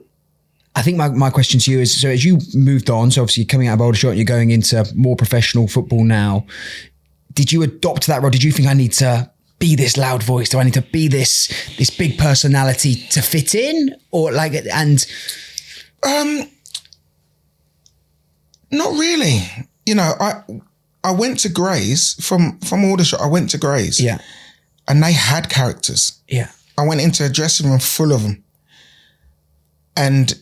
I think my question to you is, so as you moved on, so obviously you're coming out of Aldershot, you're going into more professional football now. Did you adopt that role? Did you think I need to be this loud voice? Do I need to be this big personality to fit in? Or like, and not really. You know, I went to Grays from Aldershot. I went to Grays. Yeah. And they had characters. Yeah. I went into a dressing room full of them. And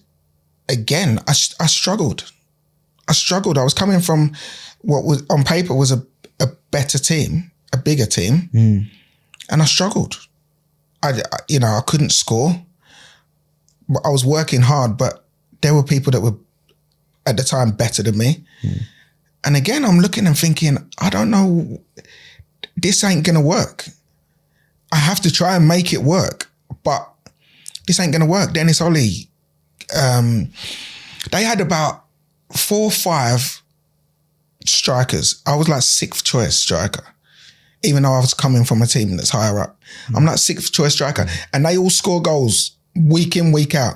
again, I struggled. I was coming from what was on paper was a better team, a bigger team. And I struggled. I couldn't score. I was working hard, but there were people that were at the time better than me. And again, I'm looking and thinking, I don't know, this ain't gonna work. I have to try and make it work, but this ain't gonna work. Dennis Ollie, they had about 4 or 5 strikers. I was like 6th choice striker, even though I was coming from a team that's higher up. I'm like 6th choice striker, and they all score goals week in, week out.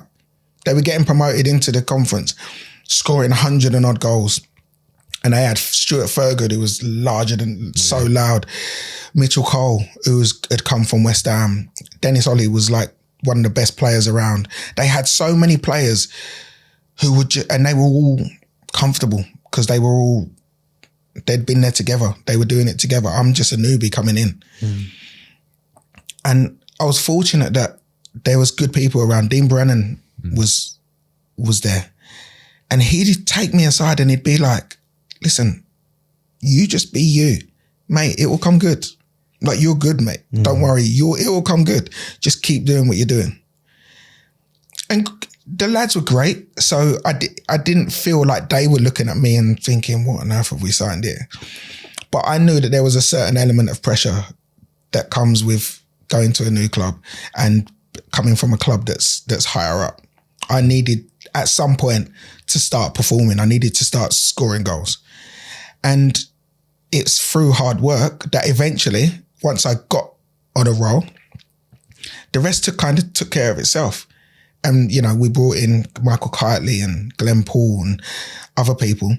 They were getting promoted into the conference, scoring 100 and odd goals. And they had Stuart Ferguson, who was larger than, so loud. Mitchell Cole, who had come from West Ham. Dennis Ollie was like one of the best players around. They had so many players who would, and they were all comfortable because they'd been there together. They were doing it together. I'm just a newbie coming in. And I was fortunate that there was good people around. Dean Brennan was there. And he'd take me aside and he'd be like, listen, you just be you. Mate, it will come good. Like, you're good, mate. Don't worry. It will come good. Just keep doing what you're doing. And the lads were great. So I didn't feel like they were looking at me and thinking, what on earth have we signed here? But I knew that there was a certain element of pressure that comes with going to a new club and coming from a club that's higher up. I needed, at some point, to start performing. I needed to start scoring goals. And it's through hard work that eventually, once I got on a roll, the rest took care of itself. And, you know, we brought in Michael Kitely and Glenn Paul and other people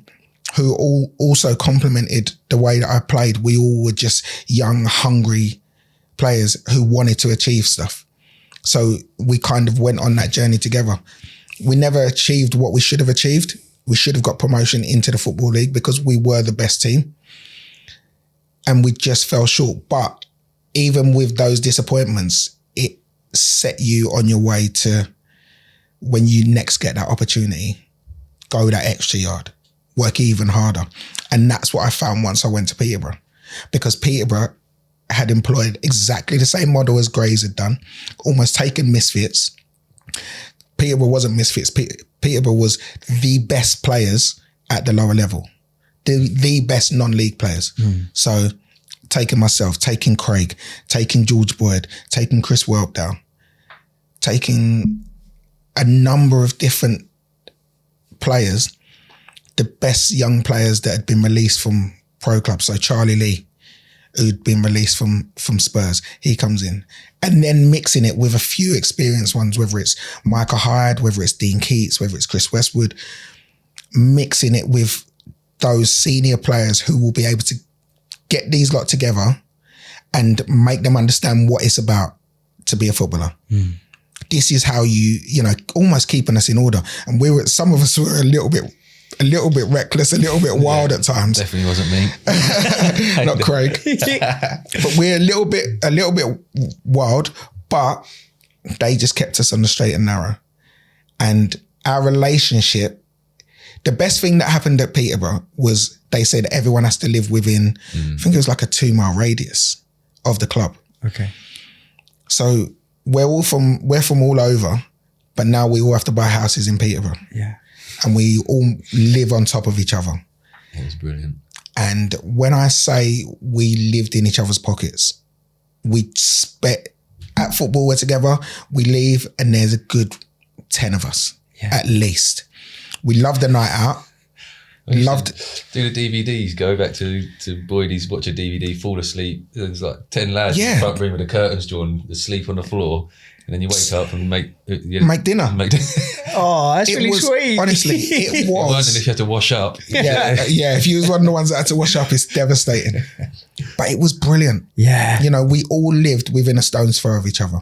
who all also complemented the way that I played. We all were just young, hungry players who wanted to achieve stuff. So we kind of went on that journey together. We never achieved what we should have achieved. We should have got promotion into the Football League because we were the best team. And we just fell short. But even with those disappointments, it set you on your way to when you next get that opportunity, go that extra yard, work even harder. And that's what I found once I went to Peterborough, because Peterborough had employed exactly the same model as Grays had done, almost taken misfits. Peterborough wasn't misfits. Peterborough was the best players at the lower level, the best non-league players. So taking myself, taking Craig, taking George Boyd, taking Chris Whelpdale, taking a number of different players, the best young players that had been released from pro clubs. So Charlie Lee, who'd been released from Spurs, he comes in. And then mixing it with a few experienced ones, whether it's Michael Hyde, whether it's Dean Keats, whether it's Chris Westwood, mixing it with those senior players who will be able to get these lot together and make them understand what it's about to be a footballer. This is how you know, almost keeping us in order. And some of us were a little bit reckless, a little bit wild at times. Definitely wasn't me. Not Craig. But we're a little bit wild, but they just kept us on the straight and narrow. And our relationship, the best thing that happened at Peterborough was they said everyone has to live within, I think it was like a 2-mile radius of the club. Okay. So we're from all over, but now we all have to buy houses in Peterborough. Yeah. And we all live on top of each other. It was brilliant. And when I say we lived in each other's pockets, at football we're together, we leave and there's a good 10 of us, at least. We loved the night out. Do the DVDs, go back to Boydie's, watch a DVD, fall asleep. There's like 10 lads in the front room with the curtains drawn, asleep on the floor. And then you wake up and make dinner. Oh, that's really sweet. Honestly, it was. Imagine if you had to wash up. Yeah, if you was one of the ones that had to wash up, it's devastating. But it was brilliant. Yeah. You know, we all lived within a stone's throw of each other.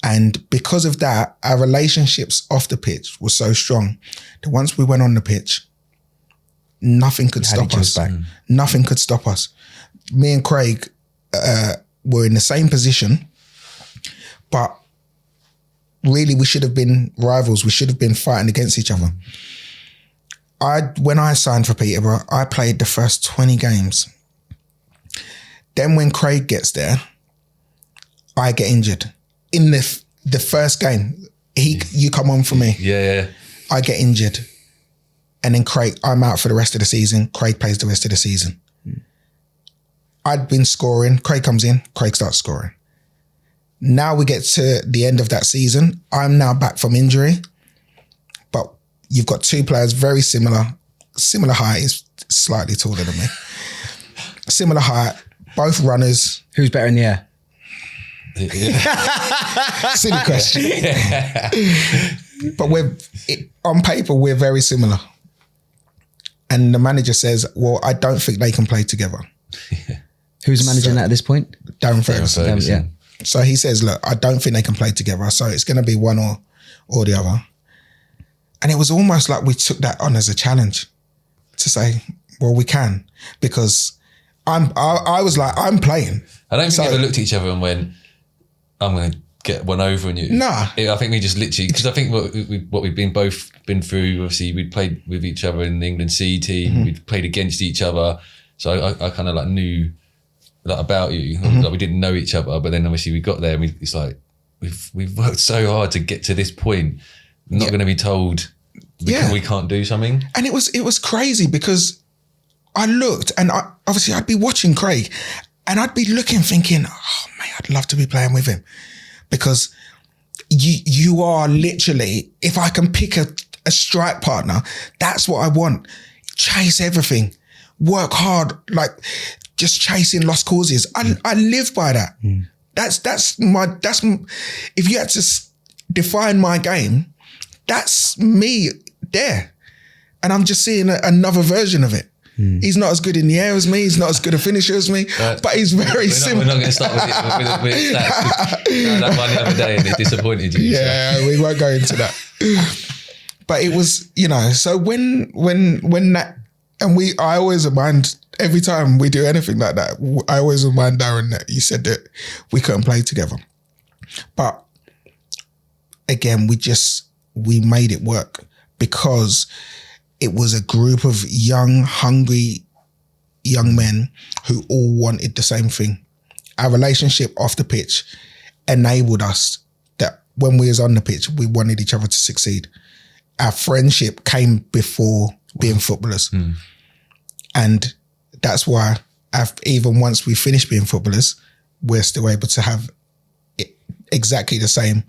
And because of that, our relationships off the pitch were so strong that once we went on the pitch, nothing could stop us. Nothing could stop us. Me and Craig were in the same position, but really we should have been rivals. We should have been fighting against each other. When I signed for Peterborough, I played the first 20 games. Then when Craig gets there, I get injured. In the first game, you come on for me. Yeah. I get injured. And then Craig, I'm out for the rest of the season. Craig plays the rest of the season. I'd been scoring. Craig comes in. Craig starts scoring. Now we get to the end of that season. I'm now back from injury. But you've got two players very similar height, slightly taller than me. Similar height, both runners. Who's better in the air? Silly question. But on paper, we're very similar. And the manager says, well, I don't think they can play together. Who's managing that at this point? Darren Ferguson. Yeah. So he says, look, I don't think they can play together. So it's going to be one or the other. And it was almost like we took that on as a challenge to say, well, we can. Because I was like, I'm playing. I don't think we ever looked at each other and went, I'm going to get one over on you. Nah. I think we just literally, because I think what we've both been through, obviously we'd played with each other in the England C team, we'd played against each other. So I kind of like knew like about you. Like we didn't know each other, but then obviously we got there and it's like, we've worked so hard to get to this point. We're not going to be told we can't do something. And it was crazy because I looked and obviously I'd be watching Craig and I'd be looking thinking, oh man, I'd love to be playing with him. Because you are literally, if I can pick a strike partner, that's what I want. Chase everything, work hard, like just chasing lost causes. I live by that. That's if you had to define my game, that's me there. And I'm just seeing another version of it. He's not as good in the air as me. He's not as good a finisher as me, but he's very similar. We're not going to start with stats. That one the other day and it disappointed you. Yeah, so. We won't go into that. But it was, so when that, and I always remind, every time we do anything like that, I always remind Darren that you said that we couldn't play together. But again, we made it work because it was a group of young, hungry young men who all wanted the same thing. Our relationship off the pitch enabled us that when we was on the pitch, we wanted each other to succeed. Our friendship came before being footballers. And that's why even once we finished being footballers, we're still able to have exactly the same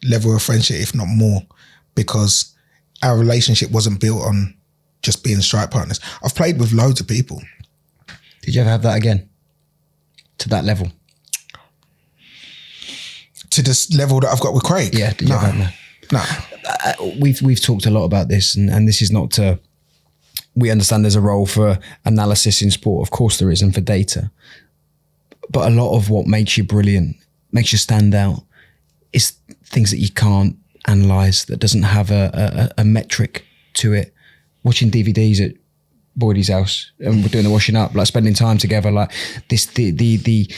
level of friendship, if not more, because our relationship wasn't built on just being strike partners. I've played with loads of people. Did you ever have that again? To that level? To this level that I've got with Craig? Yeah. Did you ever have that? No. We've talked a lot about this and this is not to, we understand there's a role for analysis in sport. Of course there is, and for data. But a lot of what makes you brilliant, makes you stand out, is things that you can't analyse, that doesn't have a metric to it. Watching DVDs at Boydie's house and we're doing the washing up, like spending time together, like this, the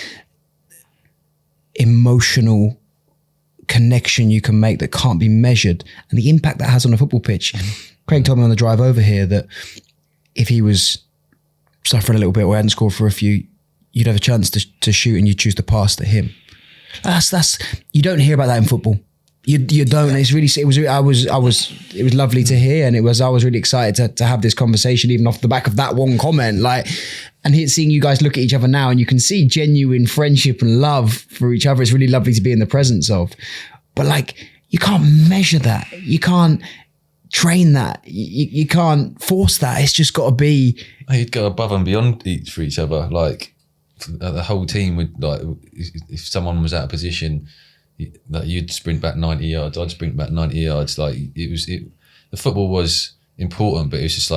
emotional connection you can make that can't be measured and the impact that has on a football pitch. Craig told me on the drive over here that if he was suffering a little bit or hadn't scored for a few, you'd have a chance to shoot and you'd choose to pass to him. That's you don't hear about that in football. You don't. It's really. It was lovely to hear, and I was really excited to have this conversation, even off the back of that one comment. And seeing you guys look at each other now, and you can see genuine friendship and love for each other. It's really lovely to be in the presence of. But you can't measure that. You can't train that. You can't force that. It's just got to be. You'd go above and beyond for each other. The whole team would if someone was out of position. You'd sprint back 90 yards, I'd sprint back 90 yards. The football was important, but it was just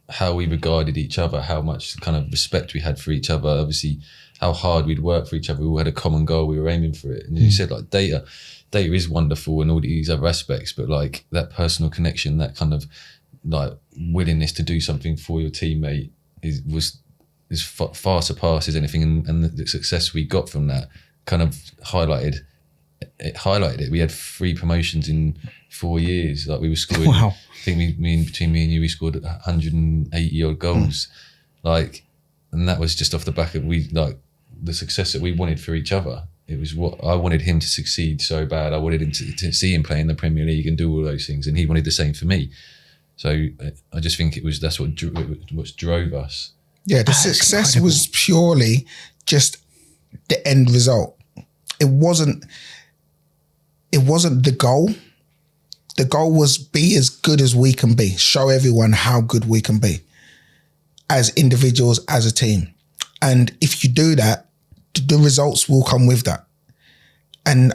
how we regarded each other, how much kind of respect we had for each other, obviously how hard we'd work for each other. We all had a common goal, we were aiming for it. And you said data is wonderful and all these other aspects, but that personal connection, that kind of willingness to do something for your teammate is far surpasses anything. And the success we got from that kind of highlighted it. We had 3 promotions in 4 years. We were scoring. Wow. I think between me and you, we scored 180 odd goals. And that was just off the back of the success that we wanted for each other. It was what I wanted him to succeed so bad. I wanted him to see him play in the Premier League and do all those things, and he wanted the same for me. So I just think that's what drove us. Yeah, the success incredible. Was purely just the end result. It wasn't the goal. The goal was be as good as we can be. Show everyone how good we can be. as individuals, as a team. And if you do that, the results will come with that. And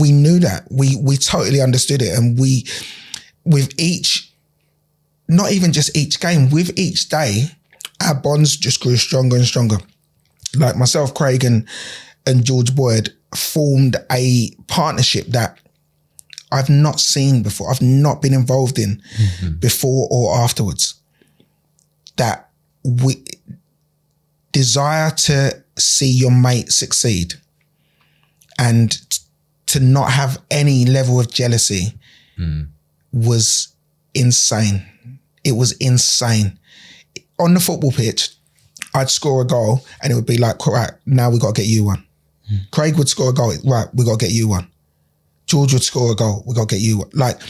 we knew that. We totally understood it. And we, with each, not even just each game, with each day, our bonds just grew stronger and stronger. Like myself, Craig and George Boyd formed a partnership that I've not seen before. I've not been involved in before or afterwards. That we desire to see your mate succeed and to not have any level of jealousy was insane. It was insane. On the football pitch, I'd score a goal and it would be like, right, now we got to get you one. Craig would score a goal, right, we got to get you one. George would score a goal, we got to get you one. Like,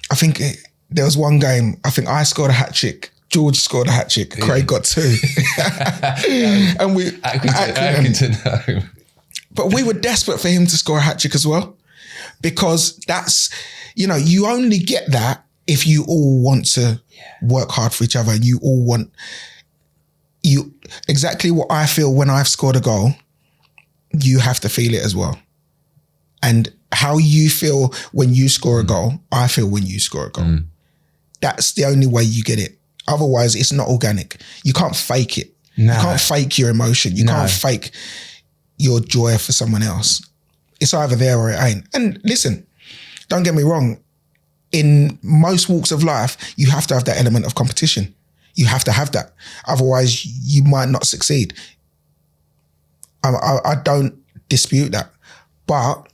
I think there was one game, I think I scored a hat trick, George scored a hat trick, Craig got 2. And we... Accrington. But we were desperate for him to score a hat trick as well, because that's, you only get that if you all want to work hard for each other and you all want... exactly what I feel when I've scored a goal, you have to feel it as well. And how you feel when you score a goal, I feel when you score a goal. That's the only way you get it. Otherwise, it's not organic. You can't fake it. No. You can't fake your emotion. You can't fake your joy for someone else. It's either there or it ain't. And listen, don't get me wrong. In most walks of life, you have to have that element of competition. You have to have that. Otherwise, you might not succeed. I don't dispute that. But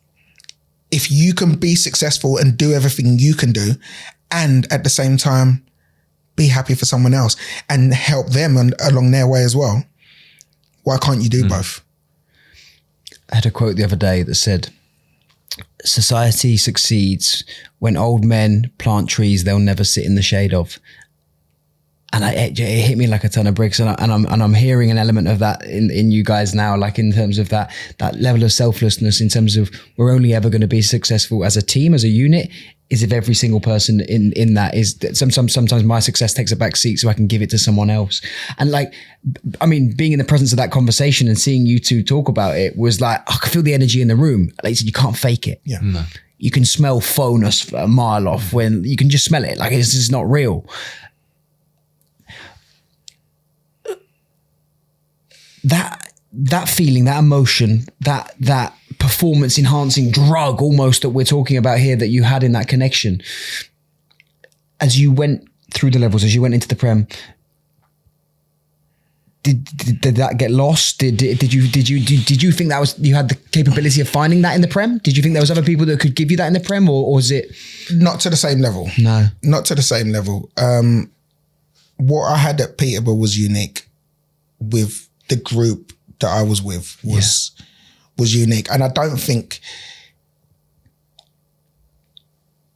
if you can be successful and do everything you can do, and at the same time, be happy for someone else and help them along their way as well, why can't you do both? I had a quote the other day that said, society succeeds when old men plant trees they'll never sit in the shade of. And it hit me like a ton of bricks, and I'm hearing an element of that in you guys now, like in terms of that level of selflessness, in terms of we're only ever going to be successful as a team, as a unit, is if every single person in that is sometimes my success takes a back seat so I can give it to someone else. And like, I mean, being in the presence of that conversation and seeing you two talk about it was like, I could feel the energy in the room. Like you said, you can't fake it. Yeah. No. You can smell phonus a mile off when you can just smell it. Like it's just not real. That feeling, that emotion, that performance enhancing drug almost that we're talking about here that you had in that connection, as you went through the levels, as you went into the Prem, did that get lost? Did you think that was, you had the capability of finding that in the Prem? Did you think there was other people that could give you that in the Prem, or was it not to the same level? No, not to the same level. What I had at Peterborough was unique. With the group that I was with was unique. And I don't think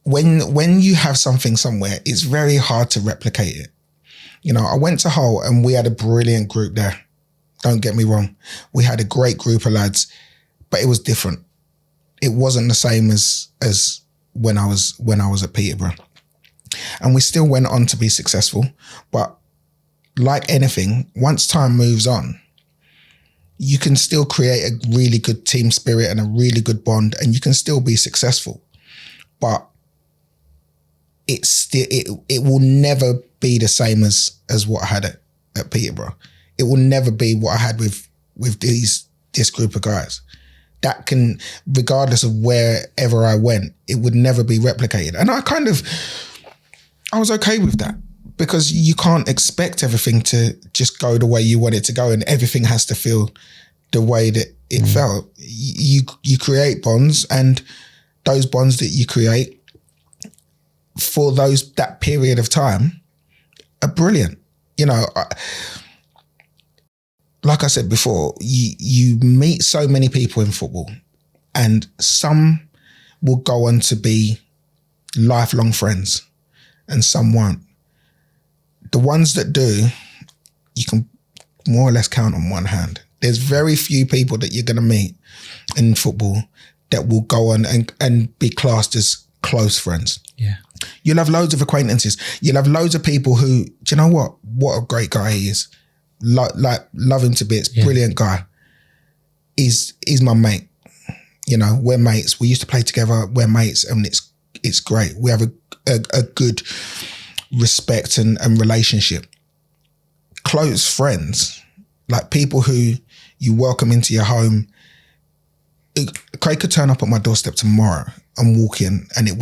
when you have something somewhere, it's very hard to replicate it. I went to Hull and we had a brilliant group there. Don't get me wrong. We had a great group of lads, but it was different. It wasn't the same as when I was at Peterborough. And we still went on to be successful. But like anything, once time moves on, you can still create a really good team spirit and a really good bond, and you can still be successful. But it will never be the same as what I had at Peterborough. It will never be what I had with this group of guys. That can, regardless of wherever I went, it would never be replicated. And I was okay with that, because you can't expect everything to just go the way you want it to go, and everything has to feel the way that it felt. You create bonds, and those bonds that you create for that period of time are brilliant. Like I said before, you meet so many people in football, and some will go on to be lifelong friends and some won't. The ones that do, you can more or less count on one hand. There's very few people that you're going to meet in football that will go on and be classed as close friends. Yeah. You'll have loads of acquaintances. You'll have loads of people who, do you know what? What a great guy he is. Love him to bits. Yeah. Brilliant guy. He's my mate. You know, we're mates. We used to play together. We're mates, and it's great. We have a good respect and relationship. Close friends, like people who you welcome into your home. Craig could turn up at my doorstep tomorrow and walk in, and it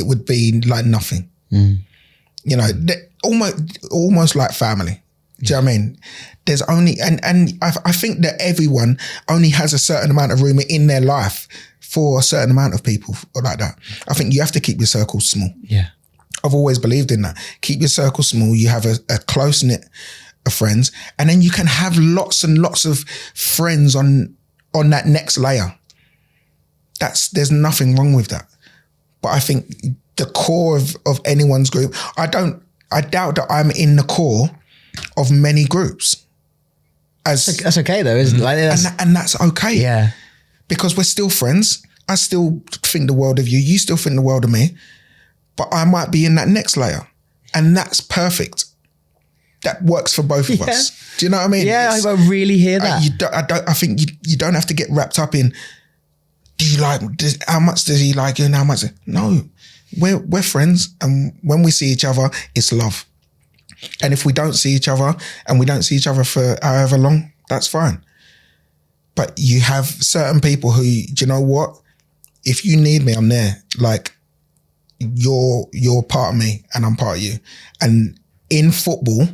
would be like nothing. You know, almost like family. Do you know what I mean? There's only, and I think that everyone only has a certain amount of room in their life for a certain amount of people like that. I think you have to keep your circle small. Yeah. I've always believed in that. Keep your circle small. You have a close-knit of friends, and then you can have lots and lots of friends on that next layer. There's nothing wrong with that. But I think the core of anyone's group, I doubt that I'm in the core of many groups. That's okay though, isn't it? Like, and that's okay. Yeah. Because we're still friends. I still think the world of you. You still think the world of me. But I might be in that next layer. And that's perfect. That works for both of us. Do you know what I mean? Yeah, I really hear that. I think you don't have to get wrapped up in, how much does he like you and how much? No, we're friends. And when we see each other, it's love. And if we don't see each other and we don't see each other for however long, that's fine. But you have certain people who, do you know what? If you need me, I'm there. Like, you're part of me and I'm part of you. And in football,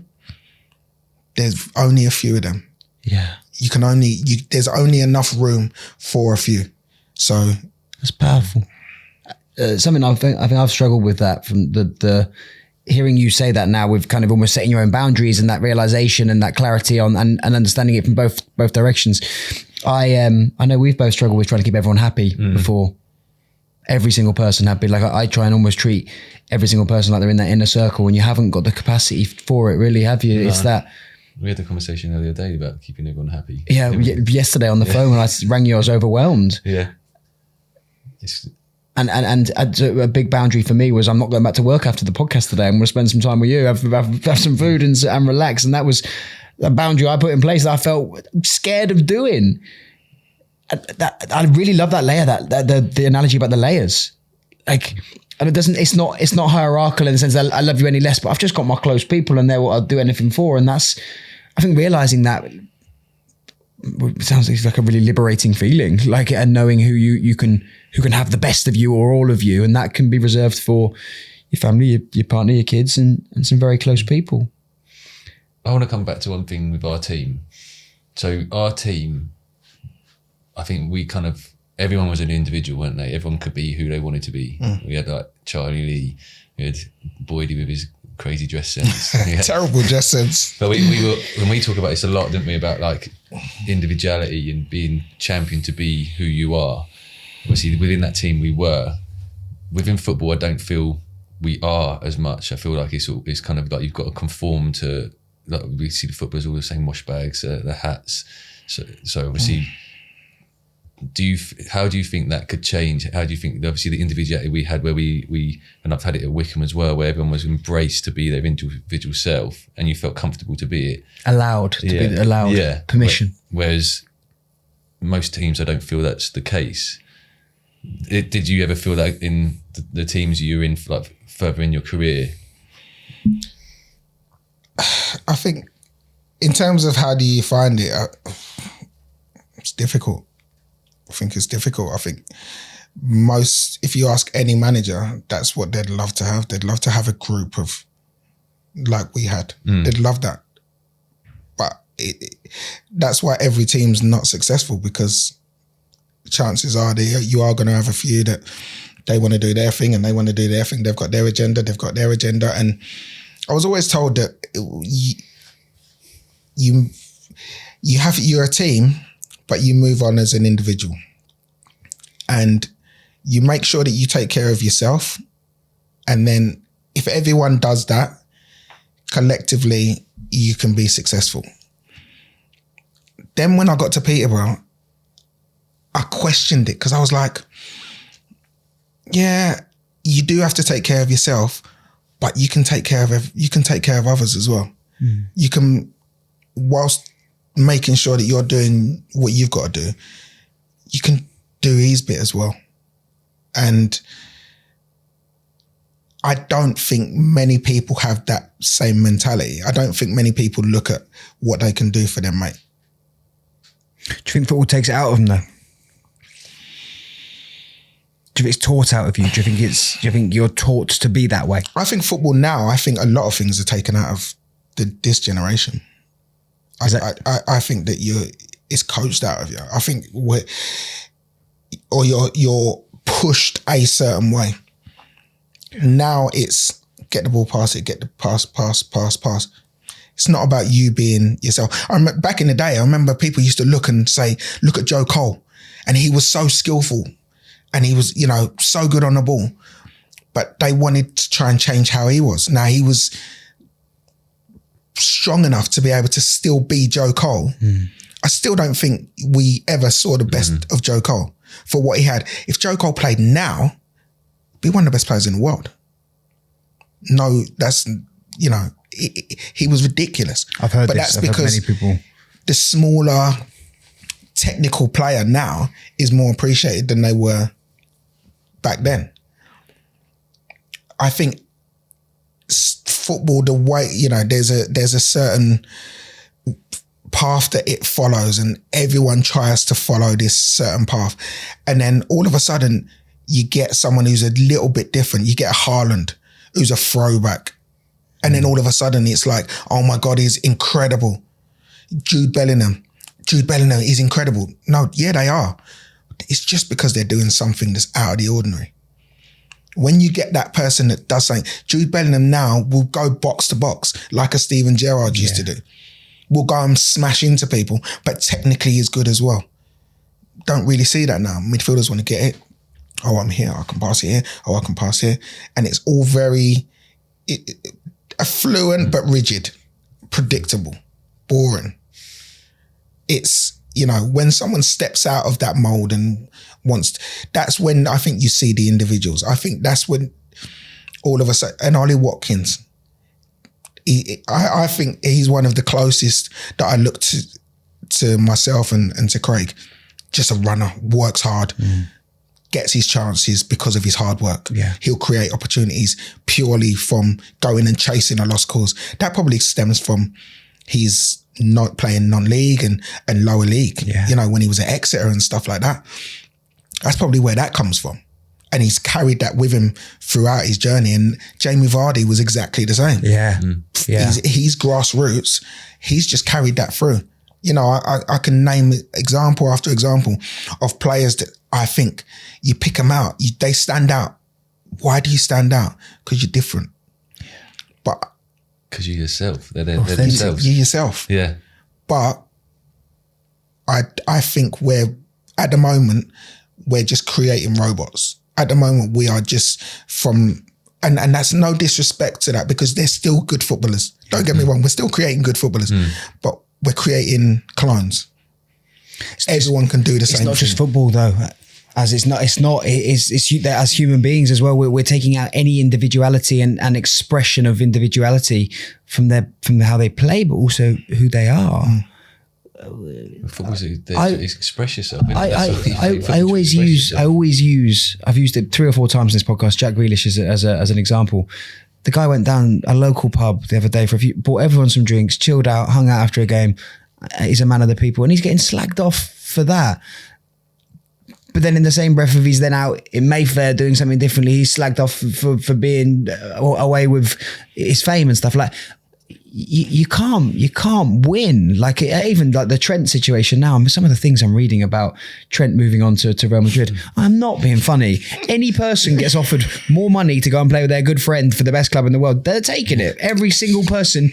there's only a few of them. Yeah. There's only enough room for a few. So that's powerful. Something I think I've struggled with that from the hearing you say that now, with kind of almost setting your own boundaries and that realization and that clarity on and understanding it from both directions. I know we've both struggled with trying to keep everyone happy before every single person happy. Like I try and almost treat every single person like they're in that inner circle, and you haven't got the capacity for it, really, have you? No. It's that. We had a conversation the other day about keeping everyone happy. Yeah, yesterday on the phone when I rang you, I was overwhelmed. Yeah. And a big boundary for me was I'm not going back to work after the podcast today. I'm going to spend some time with you, have some food and relax. And that was a boundary I put in place that I felt scared of doing. I really love that layer, the analogy about the layers. Like, and it's not hierarchical in the sense that I love you any less, but I've just got my close people and they're what I'll do anything for. And that's, I think, realizing that sounds like a really liberating feeling, like, and knowing who can have the best of you or all of you, and that can be reserved for your family, your partner, your kids, and some very close people. I want to come back to one thing with our team. So our team, I think everyone was an individual, weren't they? Everyone could be who they wanted to be. We had like Charlie Lee, we had Boydie with his crazy dress sense. Terrible dress sense. But when we talk about this a lot, didn't we, about like individuality and being championed to be who you are. Obviously within that team we were. Within football I don't feel we are as much. I feel like it's kind of like you've got to conform to, like we see the footballers all the same wash bags, the hats. So obviously how do you think that could change? How do you think, obviously the individuality we had where we and I've had it at Wickham as well, where everyone was embraced to be their individual self and you felt comfortable to be it. Allowed. Yeah. Permission. Whereas most teams, I don't feel that's the case. Did you ever feel that in the teams you were in, like further in your career? I think in terms of how do you find it, it's difficult. I think it's difficult. I think if you ask any manager, that's what they'd love to have. They'd love to have a group of, like we had. They'd love that. But that's why every team's not successful, because chances are you are going to have a few that they want to do their thing and they want to do their thing. They've got their agenda. And I was always told that you're a team, but you move on as an individual. And you make sure that you take care of yourself. And then if everyone does that, collectively, you can be successful. Then when I got to Peterborough, I questioned it because I was like, yeah, you do have to take care of yourself, but you can take care of others as well. You can, whilst making sure that you're doing what you've got to do, you can do his bit as well. And I don't think many people have that same mentality. I don't think many people look at what they can do for their mate. Do you think football takes it out of them though? Do you think it's taught out of you? Do you think you're taught to be that way? I think football now, I think a lot of things are taken out of this generation. I think that it's coached out of you. I think you're pushed a certain way. Now it's get the ball past it, get the pass. It's not about you being yourself. Back in the day, I remember people used to look and say, look at Joe Cole. And he was so skillful and he was, so good on the ball. But they wanted to try and change how he was. Now he was strong enough to be able to still be Joe Cole. I still don't think we ever saw the best of Joe Cole for what he had. If Joe Cole played now, be one of the best players in the world. No, that's, he was ridiculous. I've heard but this. That's because many people. The smaller technical player now is more appreciated than they were back then. I think football, the way, there's a certain path that it follows and everyone tries to follow this certain path. And then all of a sudden you get someone who's a little bit different. You get a Haaland who's a throwback. And then all of a sudden it's like, oh my God, he's incredible. Jude Bellingham, he's incredible. No, yeah, they are. It's just because they're doing something that's out of the ordinary. When you get that person that does something, Jude Bellingham now will go box to box like a Steven Gerrard used to do. Will go and smash into people, but technically he's good as well. Don't really see that now. Midfielders want to get it. Oh, I'm here, I can pass it here. Oh, I can pass here. And it's all very affluent, but rigid, predictable, boring. It's, when someone steps out of that mold and that's when I think you see the individuals. I think that's when all of a sudden, and Ollie Watkins, I think he's one of the closest that I look to myself and to Craig. Just a runner, works hard, gets his chances because of his hard work. Yeah. He'll create opportunities purely from going and chasing a lost cause. That probably stems from his not playing non-league and lower league, when he was at Exeter and stuff like that. That's probably where that comes from. And he's carried that with him throughout his journey. And Jamie Vardy was exactly the same. Yeah. He's grassroots. He's just carried that through. I can name example after example of players that I think you pick them out, they stand out. Why do you stand out? Because you're different. But because you're yourself. They're themselves. You're yourself. Yeah. But I think at the moment, we're just creating robots. At the moment, we are just and that's no disrespect to that because they're still good footballers. Don't get me wrong, we're still creating good footballers, but we're creating clones. Everyone can do the same thing. It's not just football though. As it's as human beings as well. We're taking out any individuality and expression of individuality from how they play, but also who they are. Football's express yourself. I've used it 3 or 4 times in this podcast, Jack Grealish as an example. The guy went down a local pub the other day bought everyone some drinks, chilled out, hung out after a game. He's a man of the people and he's getting slagged off for that. But then in the same breath, if he's then out in Mayfair doing something differently, he's slagged off for being away with his fame and stuff. Like you can't win. Like even like the Trent situation now, some of the things I'm reading about Trent moving on to Real Madrid, I'm not being funny. Any person gets offered more money to go and play with their good friend for the best club in the world, they're taking it. Every single person,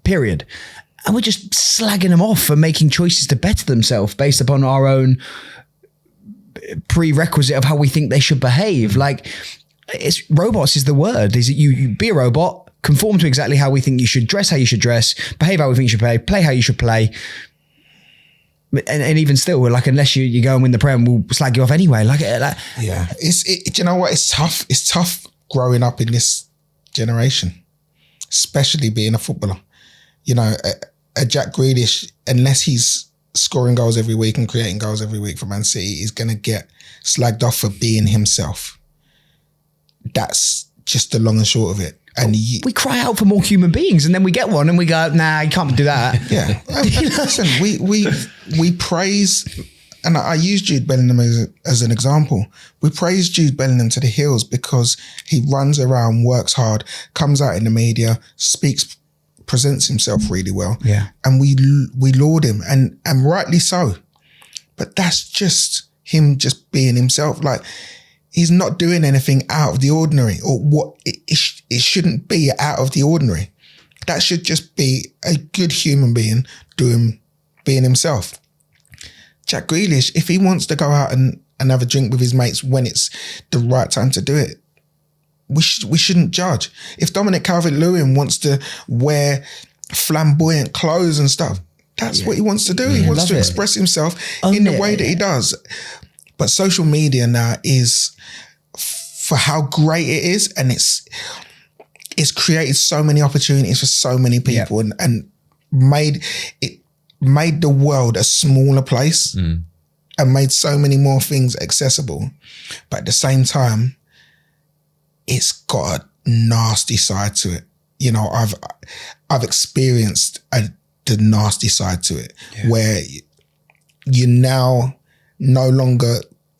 period. And we're just slagging them off for making choices to better themselves based upon our own prerequisite of how we think they should behave. Like, robots is the word. Is it you be a robot, conform to exactly how we think you should dress, how you should dress, behave how we think you should play how you should play. And even still, like, unless you go and win the Prem, we'll slag you off anyway. Yeah. Do you know what? It's tough. It's tough growing up in this generation, especially being a footballer. You know, a Jack Grealish, unless he's scoring goals every week and creating goals every week for Man City, is going to get slagged off for being himself. That's just the long and short of it. And we cry out for more human beings, and then we get one and we go, nah, you can't do that. Yeah. Listen, we praise, and I use Jude Bellingham as an example. We praise Jude Bellingham to the hills because he runs around, works hard, comes out in the media, speaks, presents himself really well. Yeah. And we laud him, and rightly so. But that's just him just being himself. Like, he's not doing anything out of the ordinary, or what it shouldn't be out of the ordinary. That should just be a good human being being himself. Jack Grealish, if he wants to go out and have a drink with his mates when it's the right time to do it, we shouldn't judge. If Dominic Calvert-Lewin wants to wear flamboyant clothes and stuff, that's what he wants to do. He wants to express himself in the way that he does. But social media now is, for how great it is, and it's created so many opportunities for so many people, and made the world a smaller place, and made so many more things accessible. But at the same time, it's got a nasty side to it. You know, I've experienced the nasty side to it, where you now no longer,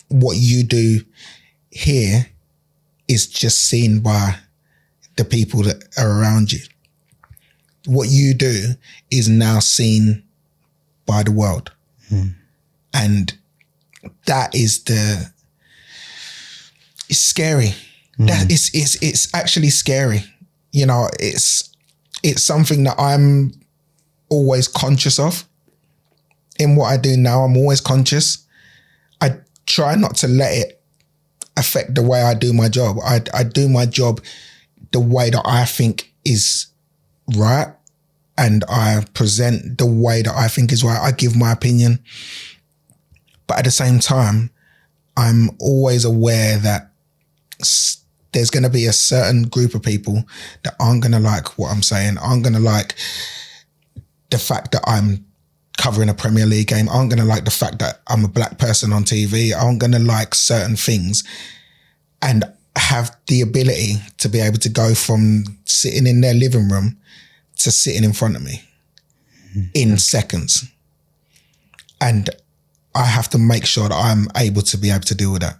what you do here is just seen by the people that are around you. What you do is now seen by the world. And that is it's scary. That it's actually scary. You know, it's something that I'm always conscious of. In what I do now, I'm always conscious. I try not to let it affect the way I do my job. I do my job the way that I think is right, and I present the way that I think is right. I give my opinion. But at the same time, I'm always aware that there's going to be a certain group of people that aren't going to like what I'm saying, aren't going to like the fact that I'm covering a Premier League game, aren't going to like the fact that I'm a black person on TV, aren't going to like certain things, and have the ability to be able to go from sitting in their living room to sitting in front of me in seconds. And I have to make sure that I'm able to be able to deal with that.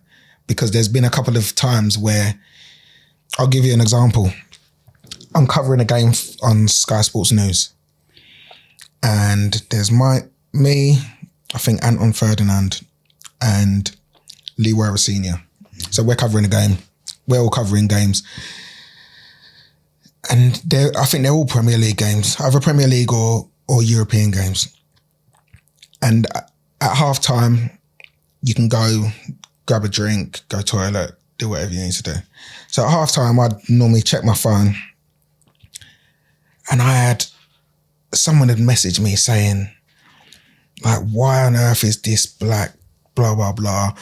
Because there's been a couple of times where, I'll give you an example. I'm covering a game on Sky Sports News, and there's me, I think Anton Ferdinand and Leroy Senior. So we're covering a game. We're all covering games. And I think they're all Premier League games, either Premier League or European games. And at half time, you can go grab a drink, go toilet, do whatever you need to do. So at half time, I'd normally check my phone, and someone had messaged me saying, like, why on earth is this black, blah, blah, blah,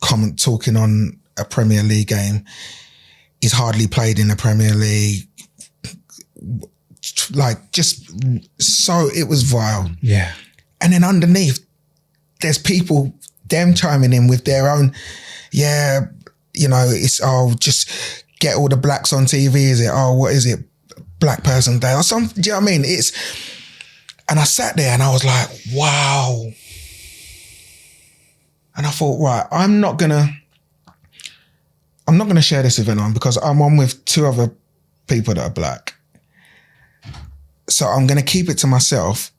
comment talking on a Premier League game? He's hardly played in the Premier League. Like, just so, it was vile. Yeah. And then underneath, there's people, them chiming in with their own, you know, it's, just get all the blacks on TV, is it? Oh, what is it? Black Person Day or something. Do you know what I mean? And I sat there and I was like, wow. And I thought, right, I'm not gonna share this with anyone because I'm on with two other people that are black. So I'm gonna keep it to myself,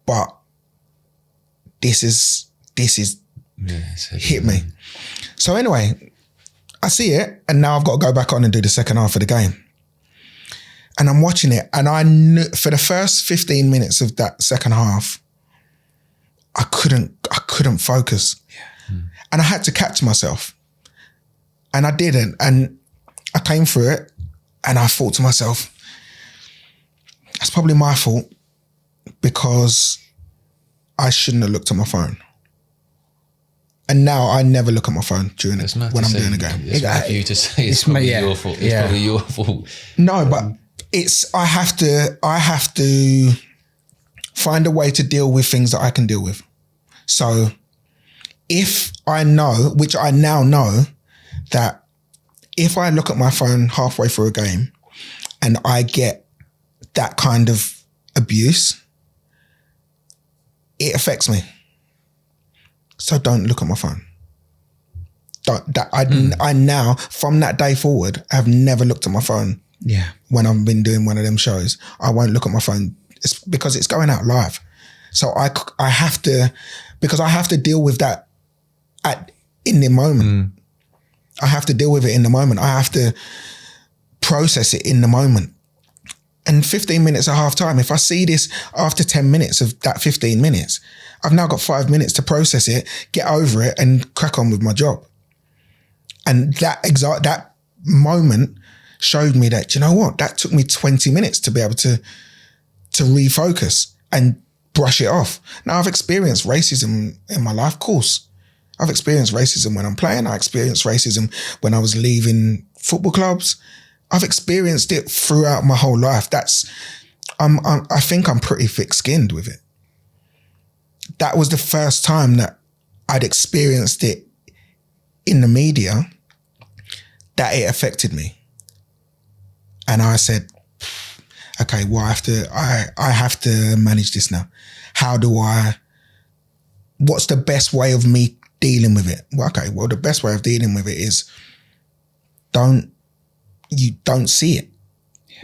but this is hit me. So anyway, I see it, and now I've got to go back on and do the second half of the game. And I'm watching it, and I knew for the first 15 minutes of that second half, I couldn't focus. Yeah. And I had to catch myself. And I didn't. And I came through it, and I thought to myself, that's probably my fault, because I shouldn't have looked at my phone. And now I never look at my phone during it when I'm doing a game. It's mad for you to say it's probably your fault. It's probably your fault. No, but I have to find a way to deal with things that I can deal with. So if I know, which I now know, that if I look at my phone halfway through a game and I get that kind of abuse, it affects me. So don't look at my phone. I now, from that day forward, have never looked at my phone. Yeah. When I've been doing one of them shows, I won't look at my phone. It's because it's going out live. So I have to, because I have to deal with that in the moment. I have to deal with it in the moment. I have to process it in the moment. And 15 minutes at half time, if I see this after 10 minutes of that 15 minutes, I've now got 5 minutes to process it, get over it and crack on with my job. And that moment showed me that, you know what, that took me 20 minutes to be able to refocus and brush it off. Now I've experienced racism in my life, of course. I've experienced racism when I'm playing. I experienced racism when I was leaving football clubs. I've experienced it throughout my whole life. I think I'm pretty thick-skinned with it. That was the first time that I'd experienced it in the media, that it affected me. And I said, okay, well, I have to manage this now. What's the best way of me dealing with it? Well, okay, well, the best way of dealing with it is you don't see it.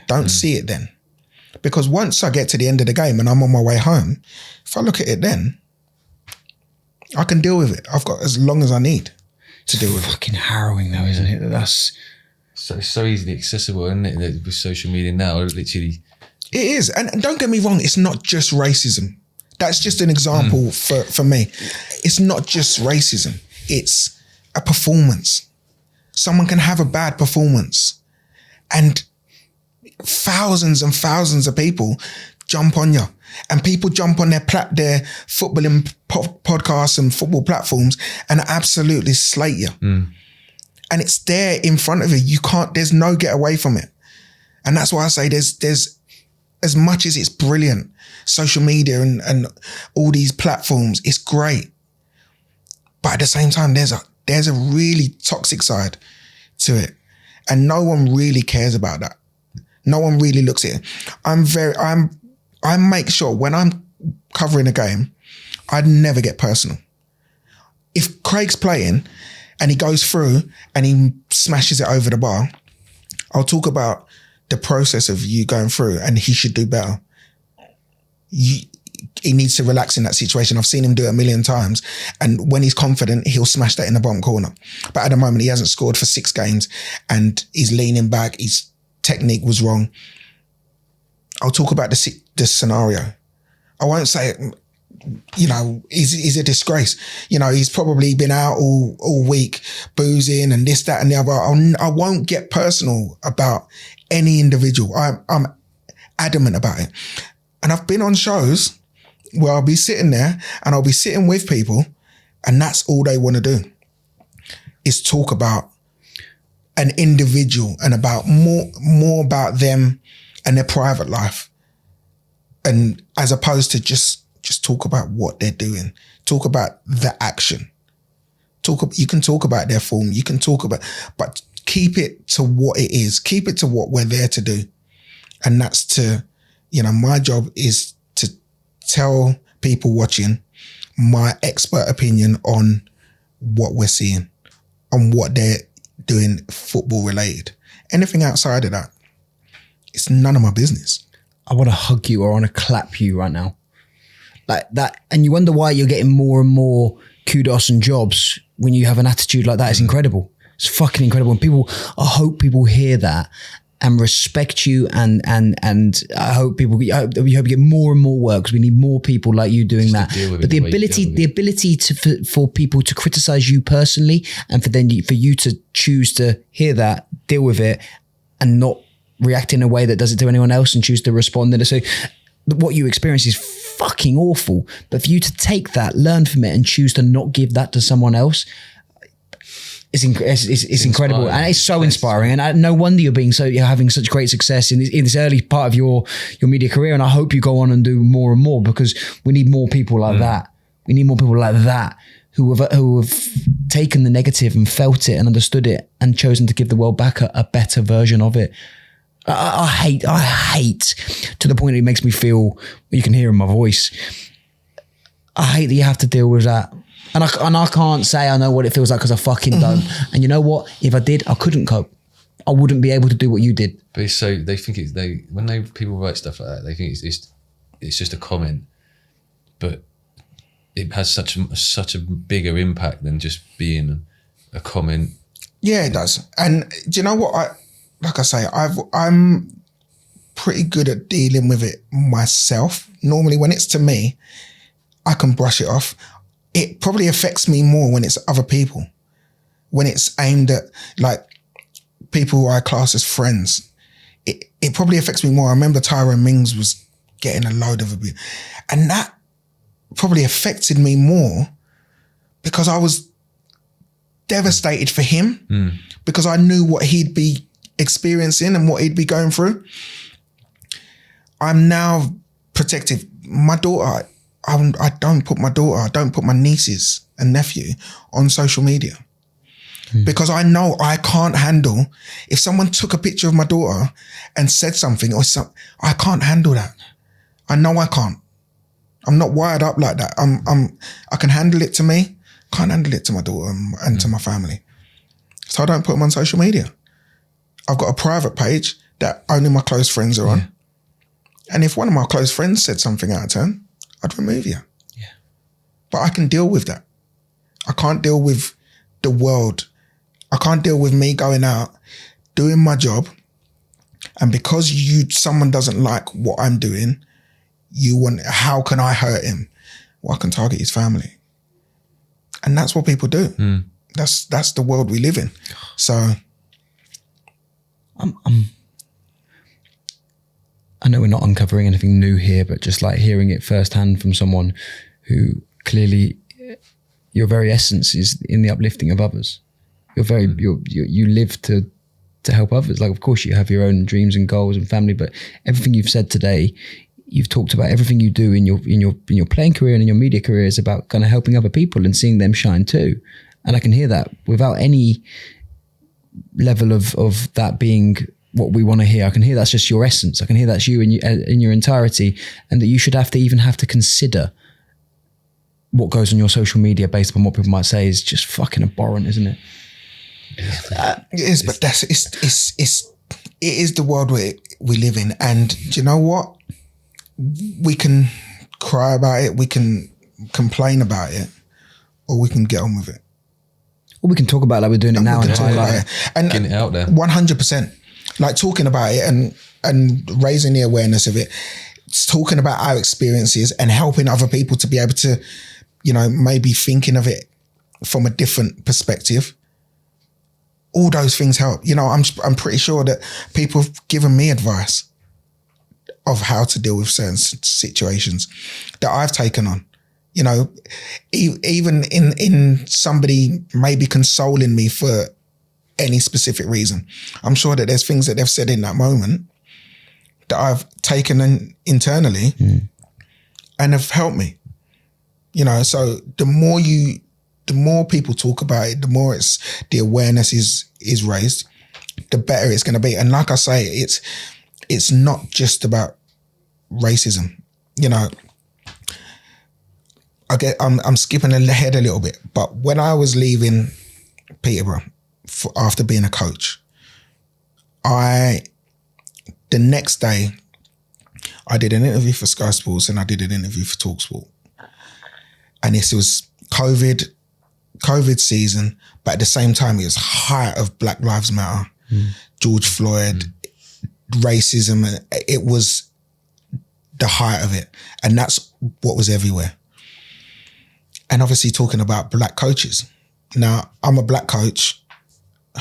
Don't see it then. Because once I get to the end of the game and I'm on my way home, if I look at it then, I can deal with it. I've got as long as I need to deal with it. Fucking harrowing though, isn't it? That's so easily accessible, isn't it? With social media now, literally. It is. And don't get me wrong, it's not just racism. That's just an example for me. It's not just racism. It's a performance. Someone can have a bad performance and thousands and thousands of people jump on you, and people jump on their footballing podcasts and football platforms and absolutely slate you. And it's there in front of you. There's no get away from it. And that's why I say there's as much as it's brilliant, social media and all these platforms, it's great. But at the same time, there's a really toxic side to it. And no one really cares about that. No one really looks at it. I make sure when I'm covering a game, I'd never get personal. If Craig's playing and he goes through and he smashes it over the bar, I'll talk about the process of you going through and he should do better. He needs to relax in that situation. I've seen him do it a million times. And when he's confident, he'll smash that in the bottom corner. But at the moment, he hasn't scored for 6 games and he's leaning back. His technique was wrong. I'll talk about the scenario. I won't say, he's a disgrace. He's probably been out all week, boozing and this, that and the other. I won't get personal about any individual. I'm adamant about it. And I've been on shows where I'll be sitting there and I'll be sitting with people and that's all they want to do is talk about an individual and about more about them and their private life. And as opposed to just talk about what they're doing, talk about the action. You can talk about their form, you can talk about, but keep it to what it is. Keep it to what we're there to do. And that's my job is to tell people watching my expert opinion on what we're seeing, on what they're doing football related. Anything outside of that, it's none of my business. I want to hug you or I want to clap you right now. Like that. And you wonder why you're getting more and more kudos and jobs when you have an attitude like that. It's incredible. It's fucking incredible. And I hope people hear that and respect you, and I hope we hope you get more and more work because we need more people like you doing that. But the ability for people to criticize you personally, and for you to choose to hear that, deal with it, and not react in a way that does it to anyone else, and choose to respond. And so, what you experience is fucking awful. But for you to take that, learn from it, and choose to not give that to someone else, it's incredible, and it's so inspiring. And no wonder you're having such great success in this early part of your media career. And I hope you go on and do more and more, because we need more people like that. We need more people like that who have taken the negative and felt it and understood it and chosen to give the world back a better version of it. I hate to the point it makes me feel, you can hear in my voice, I hate that you have to deal with that. And I can't say I know what it feels like, because I fucking don't. And you know what? If I did, I couldn't cope. I wouldn't be able to do what you did. But so they think people write stuff like that, they think it's just a comment, but it has such a bigger impact than just being a comment. Yeah, it does. And do you know what? I'm pretty good at dealing with it myself. Normally, when it's to me, I can brush it off. It probably affects me more when it's other people, when it's aimed at like people who I class as friends. It probably affects me more. I remember Tyrone Mings was getting a load of abuse, and that probably affected me more because I was devastated for him because I knew what he'd be experiencing and what he'd be going through. I'm now protective. My daughter, I don't put my nieces and nephew on social media because I know I can't handle, if someone took a picture of my daughter and said something I can't handle that. I know I can't. I'm not wired up like that. I can handle it to me, can't handle it to my daughter and to my family. So I don't put them on social media. I've got a private page that only my close friends are on. Yeah. And if one of my close friends said something out of turn, I'd remove you. Yeah. But I can deal with that. I can't deal with the world. I can't deal with me going out, doing my job. And because someone doesn't like what I'm doing, how can I hurt him? Well, I can target his family. And that's what people do. That's the world we live in. So I know we're not uncovering anything new here, but just like hearing it firsthand from someone who clearly your very essence is in the uplifting of others. You live to help others. Like, of course you have your own dreams and goals and family, but everything you've said today, you've talked about everything you do in your playing career and in your media career is about kind of helping other people and seeing them shine too. And I can hear that without any level of that being what we want to hear. I can hear that's just your essence. I can hear that's you in your entirety, and that you should have to consider what goes on your social media based upon what people might say is just fucking abhorrent, isn't it? It is, but it is the world we live in. And do you know what? We can cry about it, we can complain about it, or we can get on with it. Or we can talk about it like we're doing it now and highlight it. And getting it out there. 100%. Like talking about it and raising the awareness of it, talking about our experiences and helping other people to be able to, maybe thinking of it from a different perspective. All those things help. I'm pretty sure that people have given me advice of how to deal with certain situations that I've taken on. Even in somebody maybe consoling me for any specific reason. I'm sure that there's things that they've said in that moment that I've taken in internally and have helped me. So the more people talk about it, the more the awareness is raised, the better it's going to be. And like I say, it's not just about racism. I'm skipping ahead a little bit, but when I was leaving Peterborough after being a coach, the next day I did an interview for Sky Sports and I did an interview for TalkSport. And this was COVID season, but at the same time it was height of Black Lives Matter, George Floyd, racism. It was the height of it. And that's what was everywhere. And obviously talking about black coaches. Now, I'm a black coach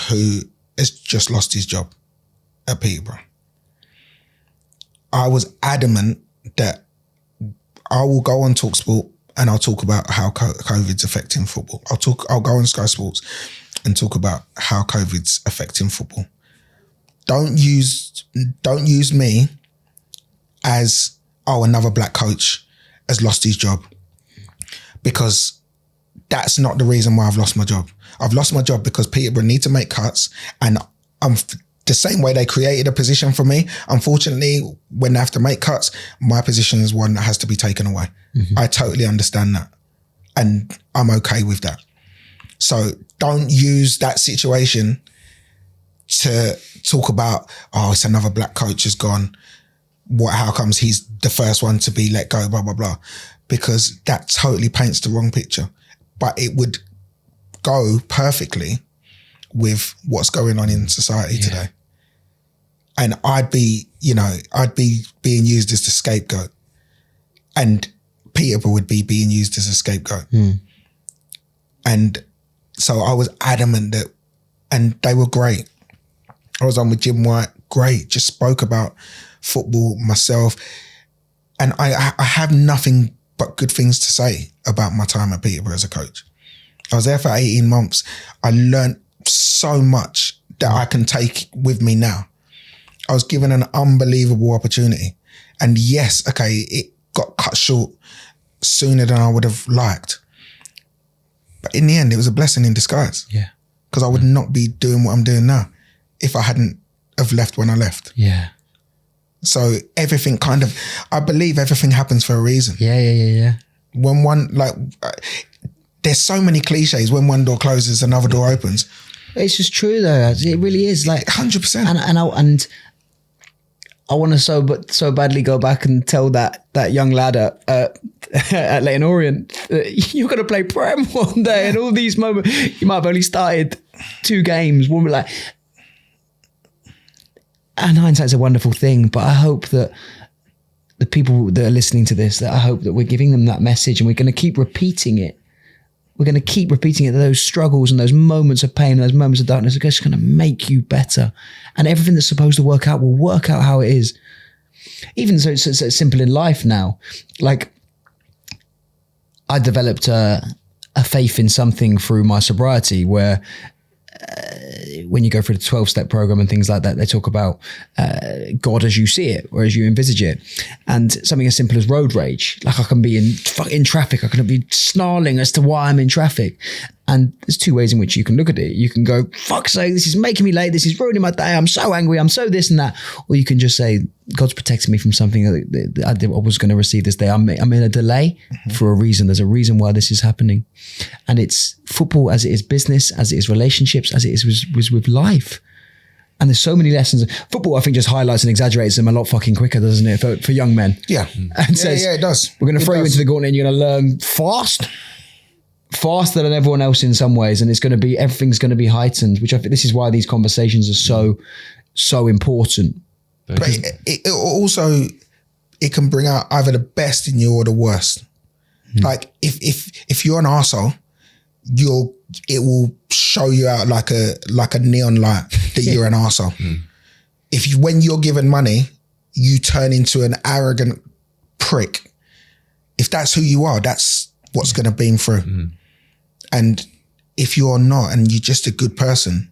who has just lost his job at Peterborough. I was adamant that I will go on TalkSport and I'll talk about how COVID's affecting football. I'll go on Sky Sports and talk about how COVID's affecting football. Don't use me as, another black coach has lost his job, because that's not the reason why I've lost my job. I've lost my job because Peterborough need to make cuts, and I'm the same way they created a position for me. Unfortunately, when they have to make cuts, my position is one that has to be taken away. I totally understand that, and I'm okay with that. So don't use that situation to talk about, it's another black coach has gone. How comes he's the first one to be let go, blah, blah, blah. Because that totally paints the wrong picture. But it would go perfectly with what's going on in society today. And I'd be being used as the scapegoat. And Peterborough would be being used as a scapegoat. And so I was adamant that, and they were great. I was on with Jim White, great, just spoke about football myself. And I have nothing but good things to say about my time at Peterborough as a coach. I was there for 18 months. I learned so much that I can take with me now. I was given an unbelievable opportunity. And yes, okay, it got cut short sooner than I would have liked. But in the end, it was a blessing in disguise. Yeah. Because I would not be doing what I'm doing now if I hadn't have left when I left. Yeah. So everything I believe everything happens for a reason. Yeah. When there's so many cliches. When one door closes, another door opens. It's just true though. It really is, like 100%. And I want to so badly go back and tell that young lad at Leyton Orient that you're going to play Prem one day, and all these moments, you might have only started 2 games. One like, and hindsight's a wonderful thing, but I hope that the people that are listening to this, that I hope that we're giving them that message, and we're going to keep repeating it. We're going to keep repeating it. Those struggles and those moments of pain, and those moments of darkness are just going to make you better. And everything that's supposed to work out will work out how it is. Even so, it's simple in life now. Like, I developed a faith in something through my sobriety, where when you go through the 12-step program and things like that, they talk about God as you see it or as you envisage it. And something as simple as road rage. Like, I can be in traffic. I can be snarling as to why I'm in traffic. And there's 2 ways in which you can look at it. You can go, fuck's sake, this is making me late. This is ruining my day. I'm so angry. I'm so this and that. Or you can just say, God's protecting me from something that I was going to receive this day. I'm in a delay for a reason. There's a reason why this is happening. And it's football as it is business, as it is relationships, as it is was with life. And there's so many lessons. Football, I think, just highlights and exaggerates them a lot fucking quicker, doesn't it, for young men? Yeah. And says, it does. We're going to throw you into the gauntlet and you're going to learn faster than everyone else in some ways. And everything's going to be heightened, which I think this is why these conversations are so important. But it also, it can bring out either the best in you or the worst. Like, if you're an arsehole, it will show you out like a neon light that you're an arsehole. When you're given money, you turn into an arrogant prick. If that's who you are, that's what's going to beam through. And if you're not, and you're just a good person,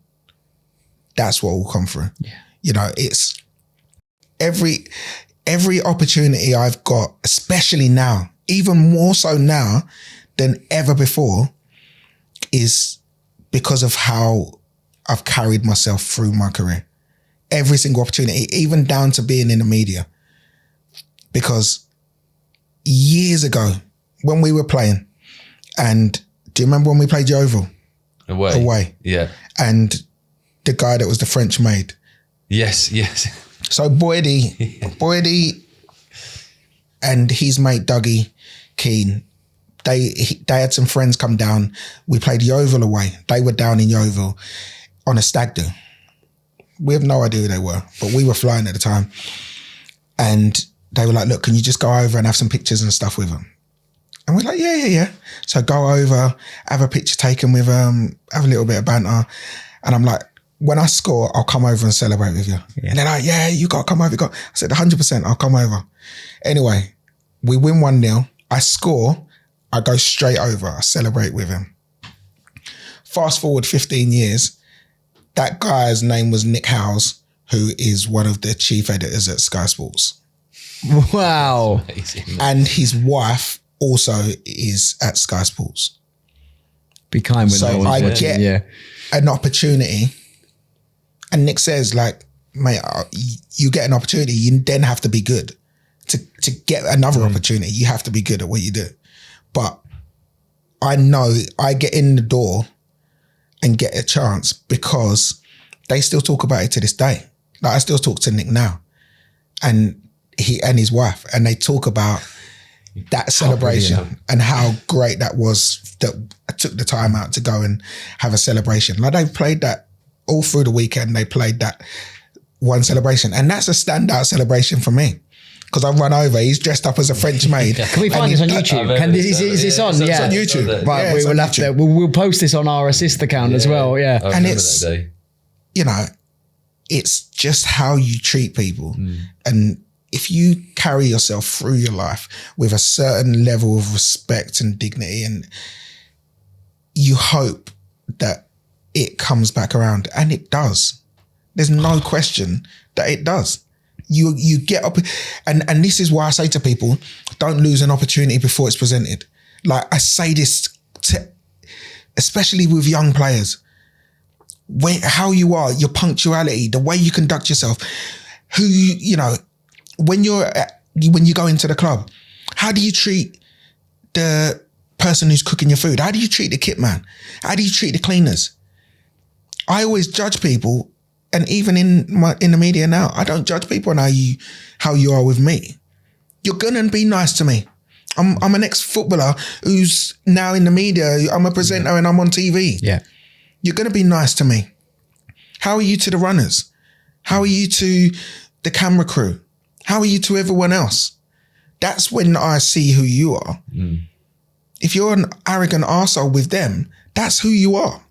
that's what will come through. Yeah. You know, it's every opportunity I've got, especially now, even more so now than ever before, is because of how I've carried myself through my career. Every single opportunity, even down to being in the media. Because years ago, when we were playing, and do you remember when we played Yeovil? Away. Yeah. And the guy that was the French maid. Yes. So Boydie and his mate Dougie Keane, they had some friends come down. We played Yeovil away. They were down in Yeovil on a stag do. We have no idea who they were, but we were flying at the time. And they were like, look, can you just go over and have some pictures and stuff with them? And we're like, yeah. So go over, have a picture taken with them, have a little bit of banter. And I'm like, when I score, I'll come over and celebrate with you. Yeah. And they're like, yeah, you got to come over. I said, 100%, I'll come over. Anyway, We win 1-0. I score. I go straight over. I celebrate with him. Fast forward 15 years. That guy's name was Nick Howes, who is one of the chief editors at Sky Sports. Wow. And his wife also is at Sky Sports. Be kind when So no one's I watching. get an opportunity, and Nick says, like, mate, you get an opportunity, you then have to be good. To get another opportunity, you have to be good at what you do. But I know I get in the door and get a chance because they still talk about it to this day. Like, I still talk to Nick now, and he and his wife, and they talk about that celebration and how great that was, that I took the time out to go and have a celebration. Like, they played that all through the weekend. They played that one celebration, and that's a standout celebration for me. Because I run over, he's dressed up as a French maid. Can we find this on YouTube? Is this on? It's yeah, on YouTube. Right, we will have to. We'll post this on our assist account as well. Yeah, I remember that day. You know, it's just how you treat people, and if you carry yourself through your life with a certain level of respect and dignity, and you hope that it comes back around, and it does. There's no question that it does. You get up, and this is why I say to people, don't lose an opportunity before it's presented. Like, I say this to, especially with young players, how you are, your punctuality, the way you conduct yourself, who you know, when you go into the club, how do you treat the person who's cooking your food? How do you treat the kit man? How do you treat the cleaners? I always judge people. And even in the media now, I don't judge people on how you are with me. You're gonna be nice to me. I'm an ex-footballer who's now in the media. I'm a presenter and I'm on TV. yeah. You're gonna be nice to me. How are you to the runners? How are you to the camera crew? How are you to everyone else? That's when I see who you are. If you're an arrogant arsehole with them, that's who you are.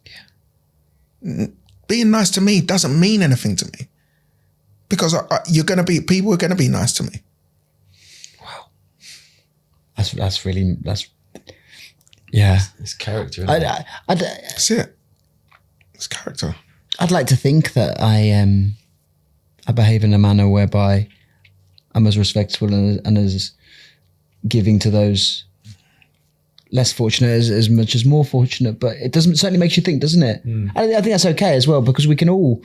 Yeah. Being nice to me doesn't mean anything to me, because people are going to be nice to me. Wow. That's yeah. It's character. Isn't it? That's it. It's character. I'd like to think that I behave in a manner whereby I'm as respectful and as giving to those less fortunate as much as more fortunate, but it certainly makes you think, doesn't it? I think that's okay as well, because we can all,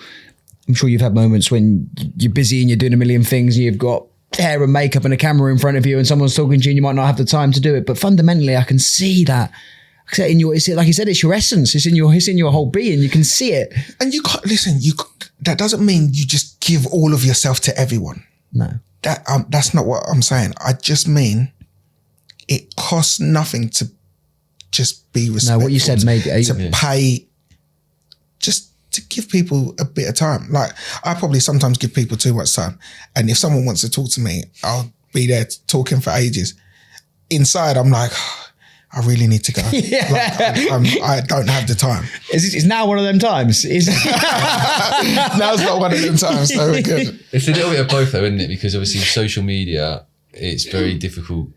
I'm sure you've had moments when you're busy and you're doing a million things and you've got hair and makeup and a camera in front of you and someone's talking to you and you might not have the time to do it, but fundamentally I can see that. In your, like you said, it's your essence. It's in your whole being. You can see it. And you can't listen. That doesn't mean you just give all of yourself to everyone. No, that's not what I'm saying. I just mean it costs nothing to just be respectful. No, what you said made to pay, just to give people a bit of time. Like, I probably sometimes give people too much time, and if someone wants to talk to me, I'll be there talking for ages. Inside, I'm like, I really need to go. Yeah. Like, I don't have the time. It's now one of them times. Now's not one of them times, so we're good. It's a little bit of both though, isn't it? Because obviously social media, it's very difficult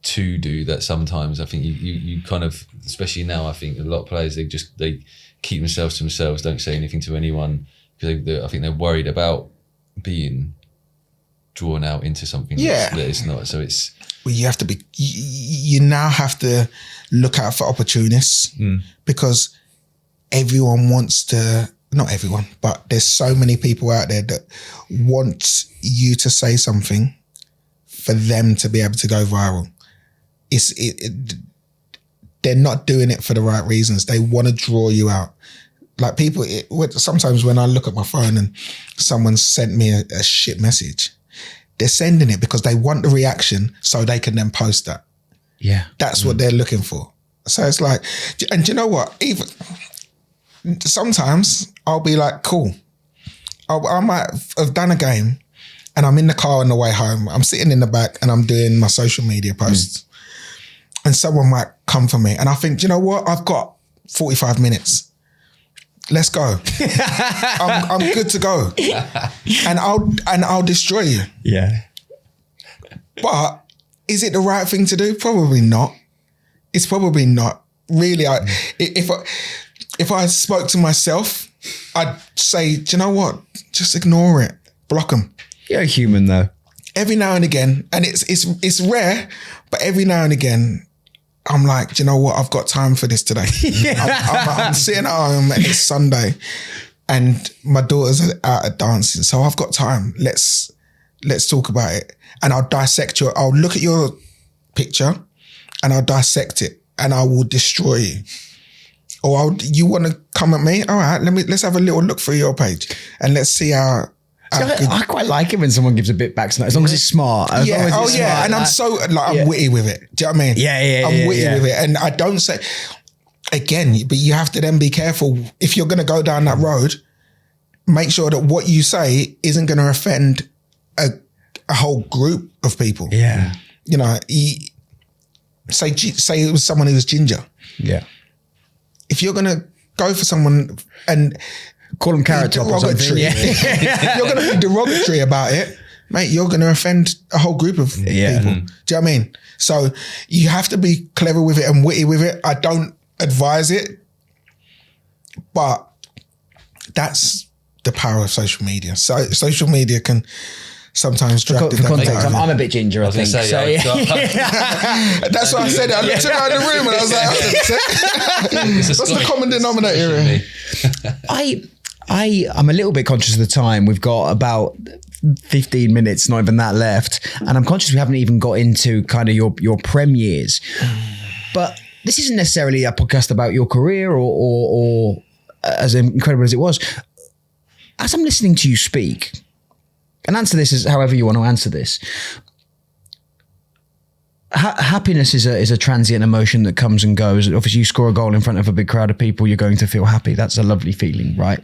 to do that sometimes. I think you kind of, especially now, I think a lot of players, they keep themselves to themselves, don't say anything to anyone, because I think they're worried about being drawn out into something that it's not. So it's... Well, you have to be, you now have to look out for opportunists, because everyone wants to, not everyone, but there's so many people out there that want you to say something for them to be able to go viral. They're not doing it for the right reasons. They want to draw you out. Like people, sometimes when I look at my phone and someone sent me a shit message, they're sending it because they want the reaction so they can then post that. Yeah. That's what they're looking for. So it's like, and do you know what? Even sometimes I'll be like, cool. I might have done a game and I'm in the car on the way home. I'm sitting in the back and I'm doing my social media posts. And someone might come for me. And I think, do you know what? I've got 45 minutes. Let's go. I'm good to go. And I'll destroy you. Yeah. But Is it the right thing to do? Probably not. It's probably not. Really, if I spoke to myself, I'd say, do you know what? Just ignore it. Block them. You're a human though. Every now and again, and it's rare, but every now and again, I'm like, do you know what? I've got time for this today. I'm sitting at home and it's Sunday and my daughter's out at dancing. So I've got time. Let's talk about it. And I'll look at your picture and I'll dissect it and I will destroy you. Or you want to come at me? All right, let's have a little look through your page and let's see how. I quite like it when someone gives a bit back, as long as it's smart. Smart, and I'm so I'm witty with it. Do you know what I mean? I'm witty with it, and I don't say again. But you have to then be careful if you're going to go down that road. Make sure that what you say isn't going to offend a whole group of people. Yeah, you know, say it was someone who was ginger. Yeah, if you're going to go for someone and call them carrot top or something. Yeah. You're going to be derogatory about it, mate. You're going to offend a whole group of people. Do you know what I mean? So you have to be clever with it and witty with it. I don't advise it, but that's the power of social media. So social media can sometimes drag the context. I'm a bit ginger, I think. That's why I said it. I looked around the room and I was like, what's the common denominator here? I'm a little bit conscious of the time. We've got about 15 minutes, not even that left. And I'm conscious we haven't even got into kind of your premieres. But this isn't necessarily a podcast about your career or as incredible as it was. As I'm listening to you speak, and answer this as however you want to answer this, happiness is a transient emotion that comes and goes. Obviously, you score a goal in front of a big crowd of people, you're going to feel happy. That's a lovely feeling, right?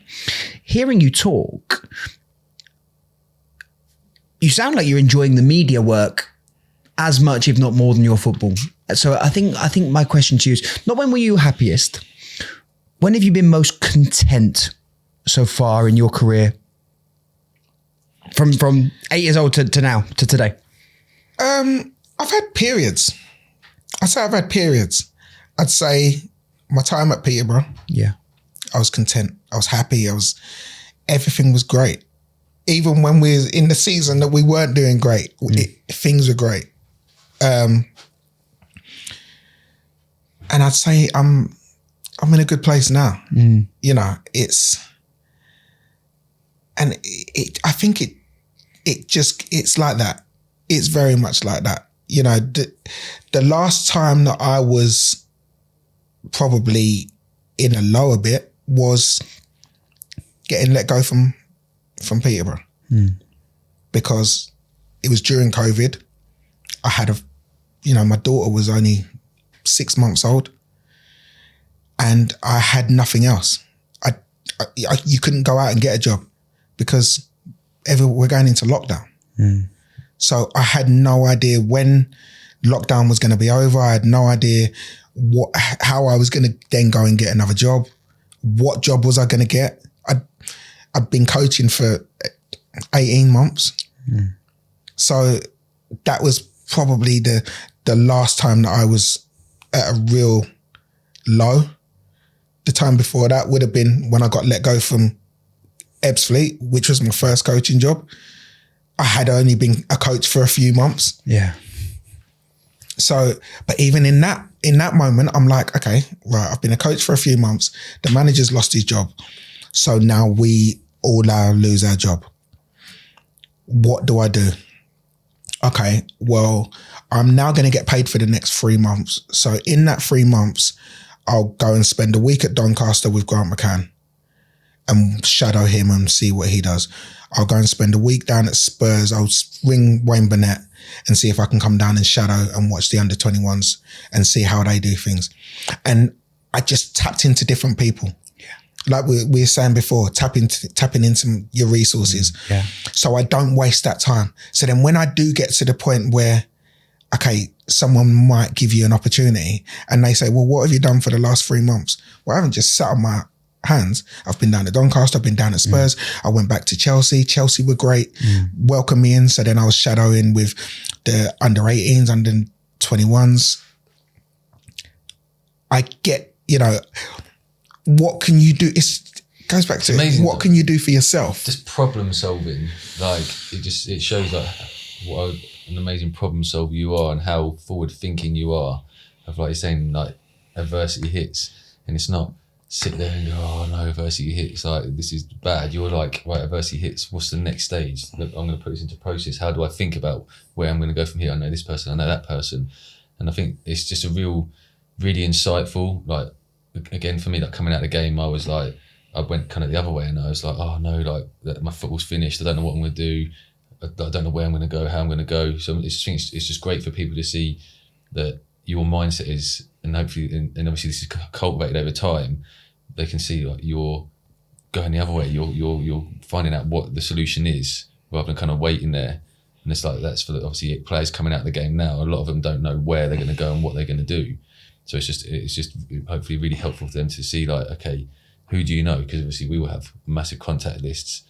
Hearing you talk, you sound like you're enjoying the media work as much, if not more, than your football. So I think my question to you is, not when were you happiest? When have you been most content so far in your career? From 8 years old to now, to today? I've had periods. I'd say I've had periods. I'd say my time at Peterborough. Yeah. I was content. I was happy. Everything was great. Even when we was in the season that we weren't doing great, things were great. And I'd say I'm in a good place now. You know, I think it's like that. It's very much like that. You know, the last time that I was probably in a lower bit was getting let go from Peterborough because it was during COVID. I had my daughter was only 6 months old and I had nothing else. You couldn't go out and get a job because we're going into lockdown. So I had no idea when lockdown was going to be over. I had no idea how I was going to then go and get another job. What job was I going to get? I'd been coaching for 18 months. So that was probably the last time that I was at a real low. The time before that would have been when I got let go from Ebbsfleet, which was my first coaching job. I had only been a coach for a few months. Yeah. So, but even in that moment, I'm like, okay, right, I've been a coach for a few months. The manager's lost his job. So now we all lose our job. What do I do? Okay, well, I'm now going to get paid for the next 3 months. So in that 3 months, I'll go and spend a week at Doncaster with Grant McCann and shadow him and see what he does. I'll go and spend a week down at Spurs. I'll ring Wayne Burnett and see if I can come down and shadow and watch the under-21s and see how they do things. And I just tapped into different people. Yeah. Like we were saying before, tapping into your resources. Yeah. So I don't waste that time. So then when I do get to the point where, okay, someone might give you an opportunity and they say, well, what have you done for the last 3 months? Well, I haven't just sat on hands. I've been down at Doncaster, I've been down at Spurs. I went back to Chelsea. Chelsea were great, welcomed me in. So then I was shadowing with the under 18s, under 21s. I get, what can you do? It goes back to amazing, what can you do for yourself? Just problem solving. Like it shows like what an amazing problem solver you are and how forward thinking you are. Of like you're saying, like adversity hits, and it's not sit there and go, oh no, adversity hits, like this is bad. You're like, right, adversity hits, what's the next stage? Look, I'm going to put this into process. How do I think about where I'm going to go from here? I know this person, I know that person. And I think it's just a really insightful, like, again, for me, like coming out of the game, I was like, I went kind of the other way and I was like, oh no, like my football's finished. I don't know what I'm going to do. I don't know where I'm going to go, how I'm going to go. So I just think it's just great for people to see that your mindset is, and hopefully, and obviously this is cultivated over time, they can see like you're going the other way. You're finding out what the solution is rather than kind of waiting there. And it's like, that's for obviously players coming out of the game now. A lot of them don't know where they're going to go and what they're going to do. So it's just hopefully really helpful for them to see like, okay, who do you know? Because obviously we will have massive contact lists.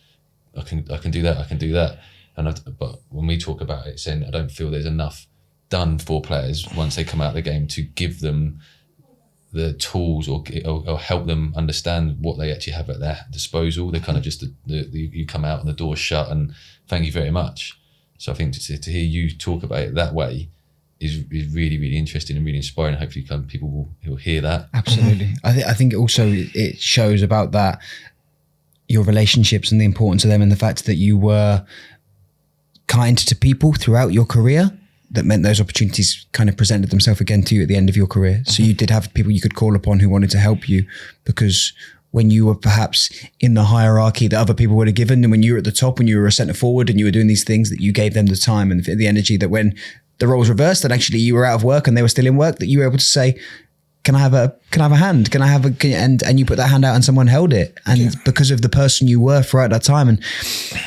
I can do that. I can do that. But when we talk about it, saying I don't feel there's enough done for players once they come out of the game to give them the tools or help them understand what they actually have at their disposal. They're kind of just you come out and the door's shut and thank you very much. So I think to hear you talk about it that way is really, really interesting and really inspiring. Hopefully people will hear that. Absolutely. I think also it shows about that, your relationships and the importance of them, and the fact that you were kind to people throughout your career. That meant those opportunities kind of presented themselves again to you at the end of your career. So you did have people you could call upon who wanted to help you, because when you were perhaps in the hierarchy that other people would have given, and when you were at the top, when you were a centre forward and you were doing these things, that you gave them the time and the energy, that when the roles reversed and actually you were out of work and they were still in work, that you were able to say, can I have a hand? And you put that hand out and someone held it. And because of the person you were throughout that time. And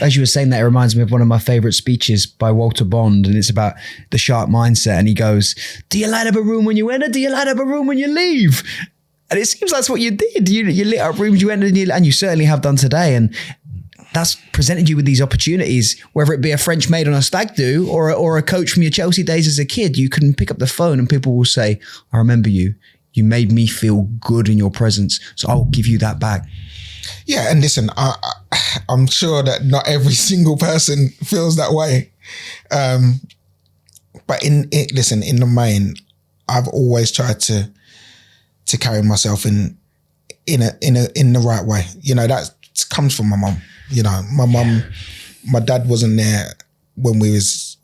as you were saying that, it reminds me of one of my favorite speeches by Walter Bond. And it's about the sharp mindset. And he goes, do you light up a room when you enter? Do you light up a room when you leave? And it seems that's what you did. You lit up rooms you entered, and you certainly have done today. And that's presented you with these opportunities, whether it be a French maid on a stag do or a coach from your Chelsea days as a kid. You can pick up the phone and people will say, I remember you. You made me feel good in your presence, so I'll give you that back. Yeah, and listen, I'm sure that not every single person feels that way. But in the main, I've always tried to carry myself in the right way. That comes from my mum. My mum, my dad wasn't there when we was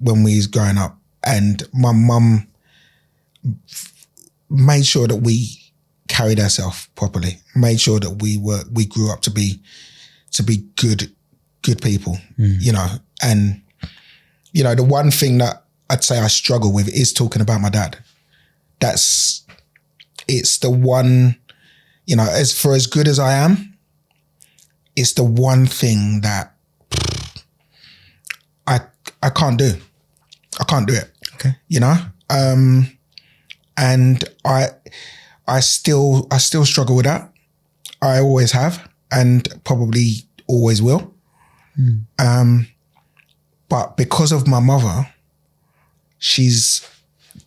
growing up, and my mum made sure that we carried ourselves properly, made sure that we grew up to be good people, and the one thing that I'd say I struggle with is talking about my dad. It's the one, as good as I am, it's the one thing that I can't do. I can't do it. Okay. And I still struggle with that. I always have, and probably always will. But because of my mother, she's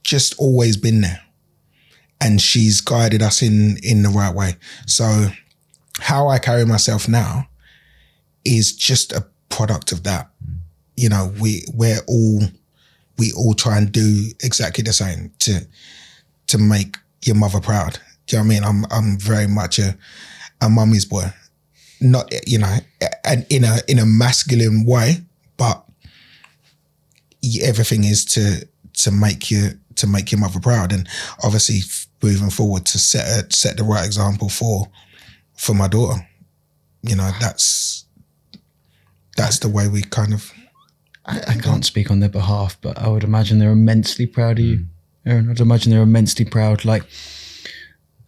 just always been there, and she's guided us in the right way. So how I carry myself now is just a product of that. We all try and do exactly the same to make your mother proud. Do you know what I mean? I'm very much a mummy's boy, not, and in a masculine way, but everything is to make your mother proud. And obviously moving forward to set the right example for my daughter. That's the way we kind of. I can't speak on their behalf, but I would imagine they're immensely proud of you. Aaron, I'd imagine they're immensely proud. Like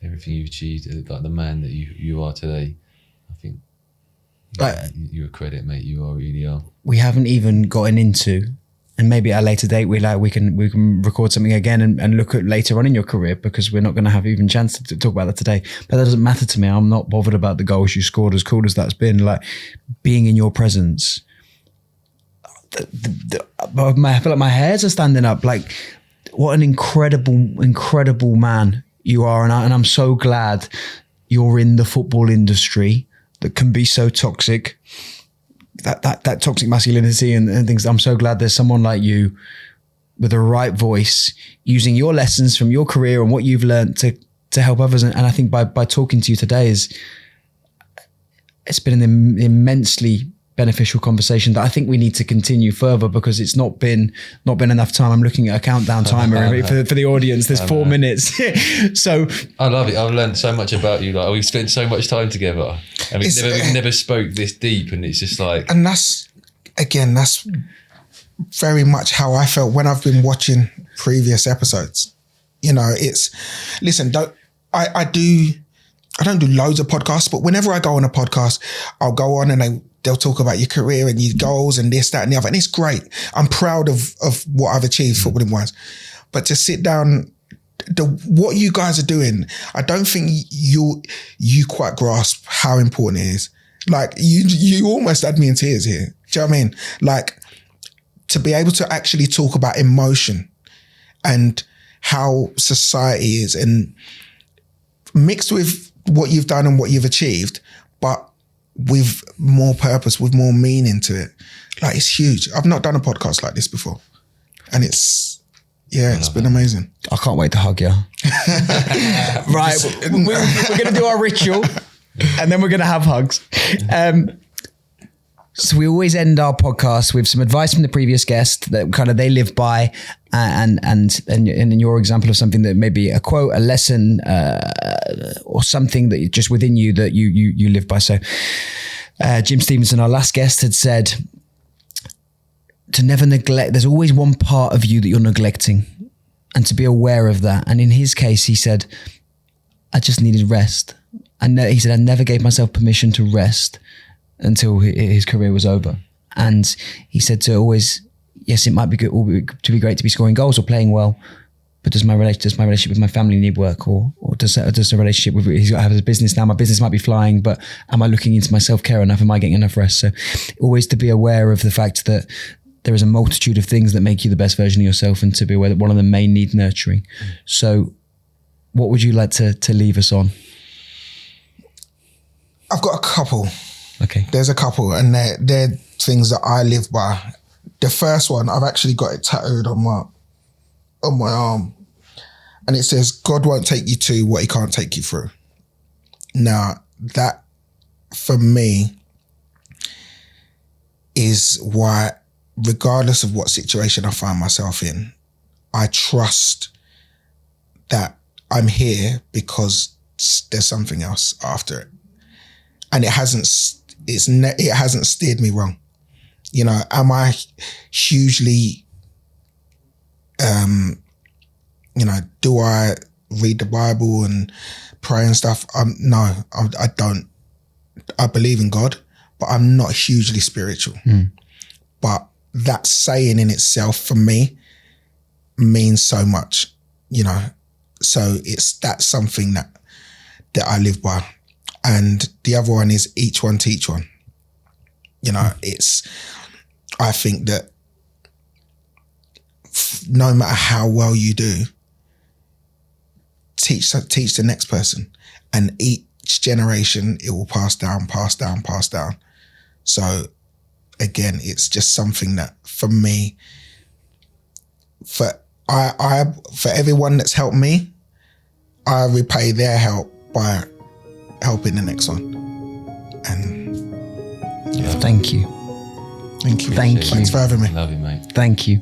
everything you've achieved, like the man that you are today, I think you're a credit, mate. You really are. We haven't even gotten into And maybe at a later date, we can record something again and look at later on in your career, because we're not going to have even chance to talk about that today. But that doesn't matter to me. I'm not bothered about the goals you scored, as cool as that's been. Like, being in your presence, I feel like my hairs are standing up. Like, what an incredible man you are. And I'm so glad you're in the football industry that can be so toxic. That toxic masculinity and things. I'm so glad there's someone like you with the right voice, using your lessons from your career and what you've learned to help others. And I think by talking to you today, it's been an immensely beneficial conversation that I think we need to continue further, because it's not been enough time. I'm looking at a countdown timer for the audience. There's 4 minutes. So I love it. I've learned so much about you. Like, we've spent so much time together, and we've never spoke this deep, and it's just like, and that's very much how I felt when I've been watching previous episodes. You know, I don't do loads of podcasts, but whenever I go on a podcast, I'll go on and they'll talk about your career and your goals and this, that, and the other. And it's great. I'm proud of what I've achieved footballing wise. But to sit down, what you guys are doing, I don't think you quite grasp how important it is. Like, you almost had me in tears here. Do you know what I mean? Like, to be able to actually talk about emotion and how society is, and mixed with what you've done and what you've achieved, but with more purpose, with more meaning to it. Like, it's huge. I've not done a podcast like this before. And it's been amazing. I can't wait to hug you. Right, we're going to do our ritual, and then we're going to have hugs. So we always end our podcast with some advice from the previous guest that kind of they live by, and in your example of something that may be a quote, a lesson, or something that just within you that you live by. So Jim Stevenson, our last guest, had said to never neglect. There's always one part of you that you're neglecting, and to be aware of that. And in his case, he said, I just needed rest. And he said, I never gave myself permission to rest until his career was over. And he said to always, yes, it might be good to be great to be scoring goals or playing well, but does my relationship with my family need work, or does the relationship with, I have a business now, my business might be flying, but am I looking into my self-care enough? Am I getting enough rest? So always to be aware of the fact that there is a multitude of things that make you the best version of yourself, and to be aware that one of them may need nurturing. So what would you like to leave us on? I've got a couple. Okay. There's a couple, and they're things that I live by. The first one, I've actually got it tattooed on my arm, and it says, God won't take you to what he can't take you through. Now, that for me is why, regardless of what situation I find myself in, I trust that I'm here because there's something else after it. And it hasn't steered me wrong. You know, am I hugely, do I read the Bible and pray and stuff? No, I don't. I believe in God, but I'm not hugely spiritual. But that saying in itself for me means so much, you know. So that's something that I live by. And the other one is each one teach one. You know, I think that no matter how well you do, teach the next person, and each generation it will pass down. So again, it's just something that for me, for everyone that's helped me, I repay their help by helping the next one. And thank you. Thank you. Thanks for having me. Love you, mate. Thank you.